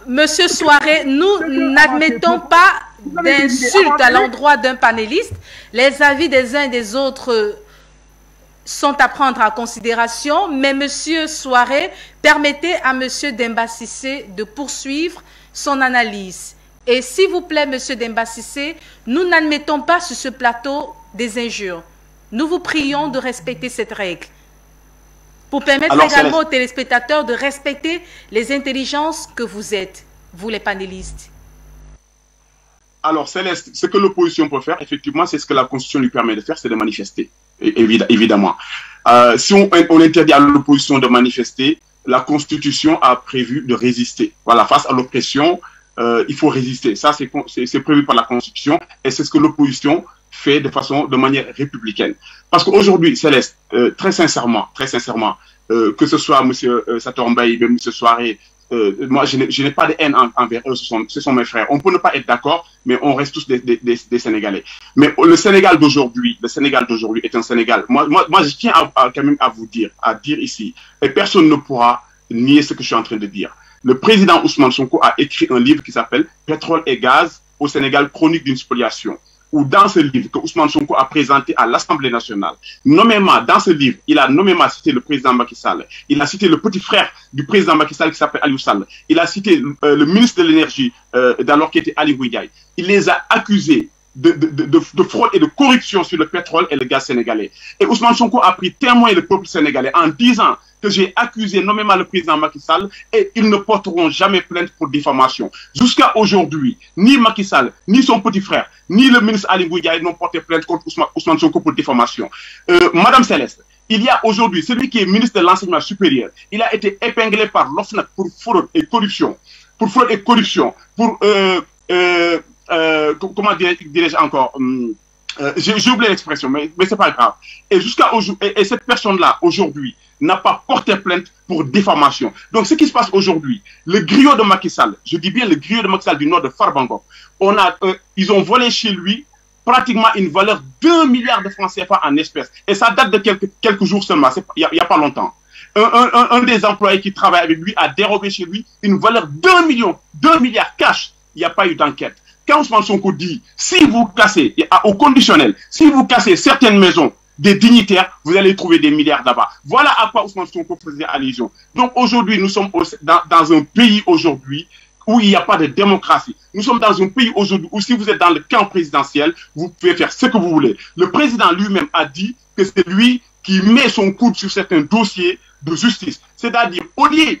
Monsieur Souaré, nous n'admettons pas d'insultes à l'endroit d'un panéliste. Les avis des uns et des autres sont à prendre en considération, mais Monsieur Souaré, permettez à Monsieur Demba Cissé de poursuivre son analyse. Et s'il vous plaît, Monsieur Demba Cissé, nous n'admettons pas sur ce plateau des injures. Nous vous prions de respecter cette règle. Pour permettre également aux téléspectateurs de respecter les intelligences que vous êtes, vous les panélistes. Alors, Céleste, ce que l'opposition peut faire, effectivement, c'est ce que la Constitution lui permet de faire, c'est de manifester, évidemment. Si on interdit à l'opposition de manifester, la Constitution a prévu de résister. Voilà, face à l'oppression, il faut résister. Ça, c'est prévu par la Constitution et c'est ce que l'opposition fait de manière républicaine. Parce qu'aujourd'hui, Céleste, très sincèrement, que ce soit M. Satormbaye, M. Souaré, moi, je n'ai pas de haine envers eux, ce sont mes frères. On peut ne pas être d'accord, mais on reste tous des Sénégalais. Mais le Sénégal d'aujourd'hui est un Sénégal. Moi, je tiens quand même à dire ici, et personne ne pourra nier ce que je suis en train de dire. Le président Ousmane Sonko a écrit un livre qui s'appelle « Pétrole et gaz au Sénégal, chronique d'une spoliation ». Ou dans ce livre que Ousmane Sonko a présenté à l'Assemblée nationale, nommément, dans ce livre, il a nommément cité le président Macky Sall. Il a cité le petit frère du président Macky Sall qui s'appelle Aliou Sall. Il a cité le ministre de l'Énergie, d'alors qui était Ali Ngouille. Il les a accusés de fraude et de corruption sur le pétrole et le gaz sénégalais. Et Ousmane Sonko a pris témoin le peuple sénégalais en disant que j'ai accusé nommément le président Macky Sall et ils ne porteront jamais plainte pour diffamation. Jusqu'à aujourd'hui, ni Macky Sall, ni son petit frère, ni le ministre Ali Ngouille n'ont porté plainte contre Ousmane Sonko pour diffamation. Madame Céleste, il y a aujourd'hui celui qui est ministre de l'Enseignement supérieur. Il a été épinglé par l'OFNAC pour fraude et corruption. Comment dirais-je encore, j'ai oublié l'expression, mais c'est pas grave. Et jusqu'à aujourd'hui, et cette personne-là, aujourd'hui, n'a pas porté plainte pour diffamation. Donc, ce qui se passe aujourd'hui, le griot de Macky Sall, je dis bien le griot de Macky Sall du nord de Farbango, ils ont volé chez lui pratiquement une valeur de 2 milliards de francs CFA en espèces. Et ça date de quelques jours seulement, il n'y a pas longtemps. Un des employés qui travaille avec lui a dérobé chez lui une valeur de 2 milliards cash. Il n'y a pas eu d'enquête. Quand Ousmane Sonko dit, si vous cassez, au conditionnel, si vous cassez certaines maisons des dignitaires, vous allez trouver des milliards là-bas. Voilà à quoi Ousmane Sonko faisait allusion. Donc aujourd'hui, nous sommes dans un pays aujourd'hui où il n'y a pas de démocratie. Nous sommes dans un pays aujourd'hui où si vous êtes dans le camp présidentiel, vous pouvez faire ce que vous voulez. Le président lui-même a dit que c'est lui qui met son coude sur certains dossiers de justice. C'est-à-dire, au lieu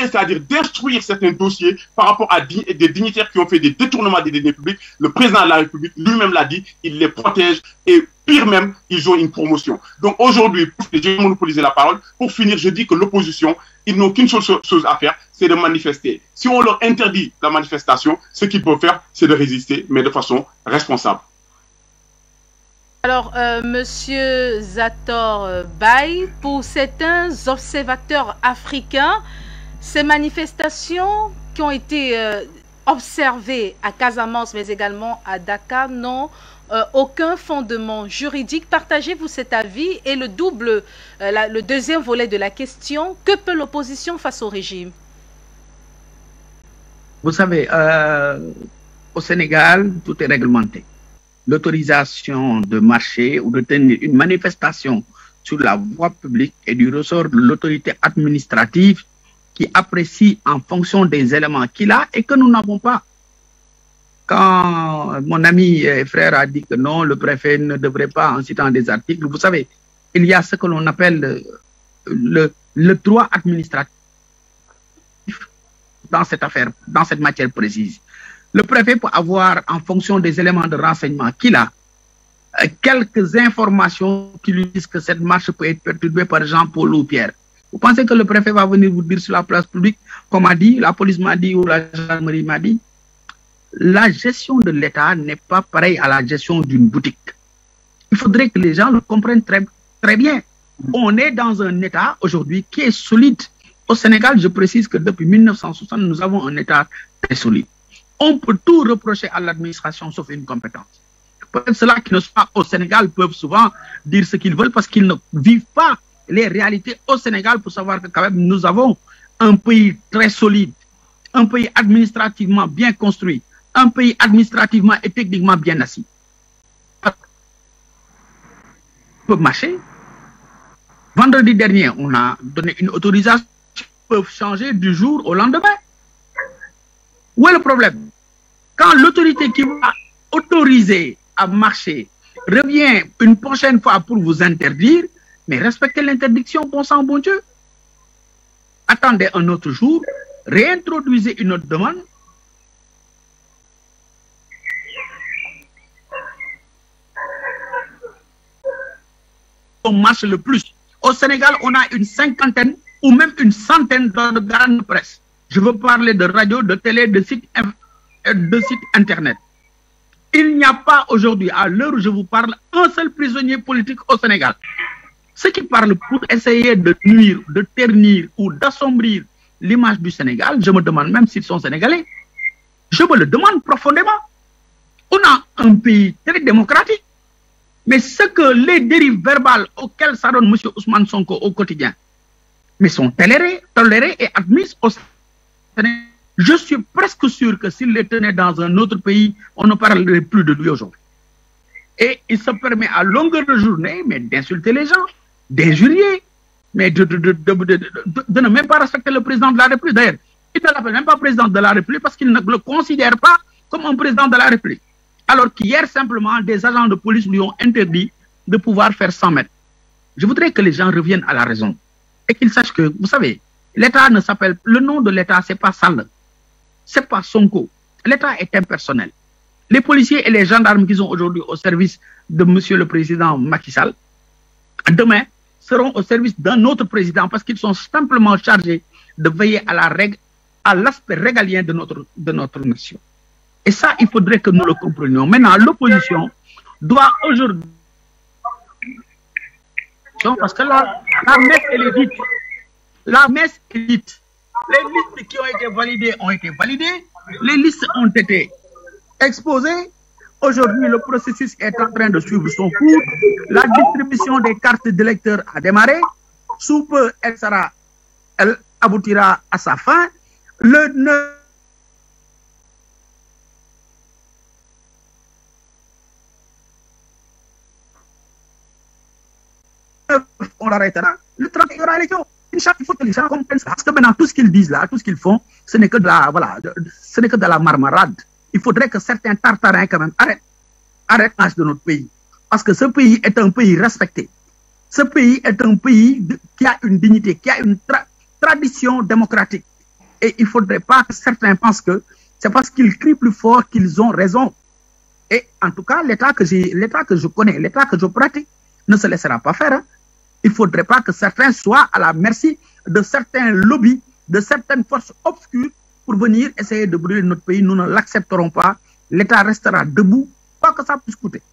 c'est-à-dire d'instruire certains dossiers par rapport à des dignitaires qui ont fait des détournements des deniers publics, le président de la République lui-même l'a dit, il les protège et pire même, ils ont une promotion. Donc aujourd'hui, je vais monopoliser la parole. Pour finir, je dis que l'opposition, ils n'ont qu'une seule chose à faire, c'est de manifester. Si on leur interdit la manifestation, ce qu'ils peuvent faire, c'est de résister, mais de façon responsable. Alors, Monsieur Zator Baye, pour certains observateurs africains, ces manifestations qui ont été observées à Casamance, mais également à Dakar, n'ont aucun fondement juridique. Partagez-vous cet avis? Et le deuxième volet de la question, que peut l'opposition face au régime? Vous savez, au Sénégal, tout est réglementé. L'autorisation de marcher ou de tenir une manifestation sur la voie publique est du ressort de l'autorité administrative qui apprécie en fonction des éléments qu'il a et que nous n'avons pas. Quand mon ami et frère a dit que non, le préfet ne devrait pas, en citant des articles, vous savez, il y a ce que l'on appelle le droit administratif dans cette affaire, dans cette matière précise. Le préfet peut avoir, en fonction des éléments de renseignement qu'il a, quelques informations qui lui disent que cette marche peut être perturbée par Jean-Paul ou Pierre. Vous pensez que le préfet va venir vous dire sur la place publique, comme a dit, la police m'a dit ou la gendarmerie m'a dit? La gestion de l'État n'est pas pareille à la gestion d'une boutique. Il faudrait que les gens le comprennent très bien. On est dans un État aujourd'hui qui est solide. Au Sénégal, je précise que depuis 1960, nous avons un État très solide. On peut tout reprocher à l'administration sauf une compétence. Peut-être ceux-là qui ne sont pas au Sénégal peuvent souvent dire ce qu'ils veulent parce qu'ils ne vivent pas les réalités au Sénégal pour savoir que quand même nous avons un pays très solide, un pays administrativement bien construit, un pays administrativement et techniquement bien assis. On peut marcher. Vendredi dernier, on a donné une autorisation qui peut changer du jour au lendemain. Où est le problème? Quand l'autorité qui va autoriser à marcher revient une prochaine fois pour vous interdire, mais respectez l'interdiction, bon sang, bon Dieu. Attendez un autre jour, réintroduisez une autre demande. On marche le plus. Au Sénégal, on a une cinquantaine ou même une centaine d'organes de presse. Je veux parler de radio, de télé, de sites internet. Il n'y a pas aujourd'hui, à l'heure où je vous parle, un seul prisonnier politique au Sénégal. Ceux qui parlent pour essayer de nuire, de ternir ou d'assombrir l'image du Sénégal, je me demande même s'ils sont sénégalais. Je me le demande profondément. On a un pays très démocratique. Mais ce que les dérives verbales auxquelles s'adonne M. Ousmane Sonko au quotidien, mais sont tolérées et admises au Sénégal. Je suis presque sûr que s'il les tenait dans un autre pays, on ne parlerait plus de lui aujourd'hui. Et il se permet à longueur de journée, mais d'insulter les gens, d'injurier, mais de ne même pas respecter le président de la République. D'ailleurs, il ne l'appelle même pas président de la République parce qu'il ne le considère pas comme un président de la République. Alors qu'hier, simplement, des agents de police lui ont interdit de pouvoir faire 100 mètres. Je voudrais que les gens reviennent à la raison et qu'ils sachent que, vous savez, l'État ne s'appelle... Le nom de l'État, ce n'est pas Sall, ce n'est pas Sonko. L'État est impersonnel. Les policiers et les gendarmes qui sont aujourd'hui au service de M. le Président Macky Sall, demain, seront au service d'un autre président parce qu'ils sont simplement chargés de veiller à la règle, à l'aspect régalien de notre nation. Et ça, il faudrait que nous le comprenions. Maintenant, l'opposition doit aujourd'hui... Parce que la messe, elle est dite. La messe est dite. Les listes qui ont été validées. Les listes ont été exposées. Aujourd'hui, le processus est en train de suivre son cours. La distribution des cartes d'électeurs a démarré. Sous peu, elle aboutira à sa fin. Le 9... on l'arrêtera. Le 30, il y aura élection. Il faut que les gens comprennent ça. Parce que maintenant, tout ce qu'ils disent là, tout ce qu'ils font, ce n'est que de la, voilà, ce n'est que de la marmarade. Il faudrait que certains tartarins, quand même, arrêtent l'âge de notre pays. Parce que ce pays est un pays respecté. Ce pays est un pays qui a une dignité, qui a une tradition démocratique. Et il ne faudrait pas que certains pensent que c'est parce qu'ils crient plus fort qu'ils ont raison. Et en tout cas, l'État que je connais, l'État que je pratique, ne se laissera pas faire. Hein. Il ne faudrait pas que certains soient à la merci de certains lobbies, de certaines forces obscures pour venir essayer de brûler notre pays. Nous ne l'accepterons pas. L'État restera debout, quoi que ça puisse coûter.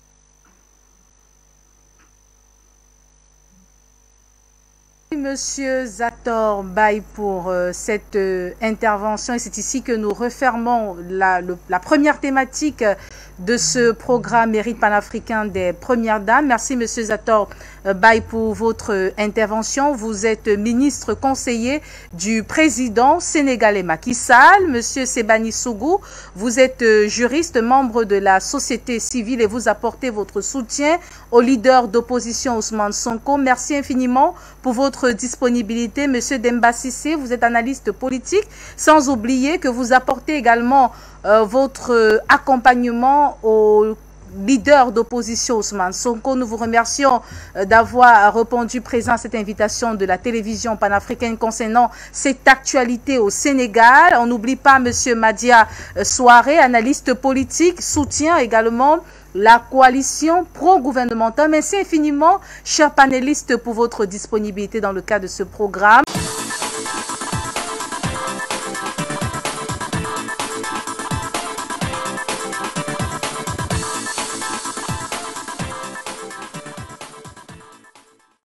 Monsieur Zator Mbaye pour cette intervention et c'est ici que nous refermons la première thématique de ce programme Mérite panafricain des Premières Dames. Merci, Monsieur Zator Baye, pour votre intervention. Vous êtes ministre conseiller du président sénégalais Macky Sall. Monsieur Sebani Sougou, vous êtes juriste, membre de la société civile et vous apportez votre soutien au leader d'opposition Ousmane Sonko. Merci infiniment pour votre disponibilité. Monsieur Demba Cissé, vous êtes analyste politique, sans oublier que vous apportez également votre accompagnement au leader d'opposition Ousmane Sonko. Nous vous remercions d'avoir répondu présent à cette invitation de la télévision panafricaine concernant cette actualité au Sénégal. On n'oublie pas Monsieur Madia Souaré, analyste politique, soutient également la coalition pro-gouvernementale. Merci infiniment, chers panélistes, pour votre disponibilité dans le cadre de ce programme.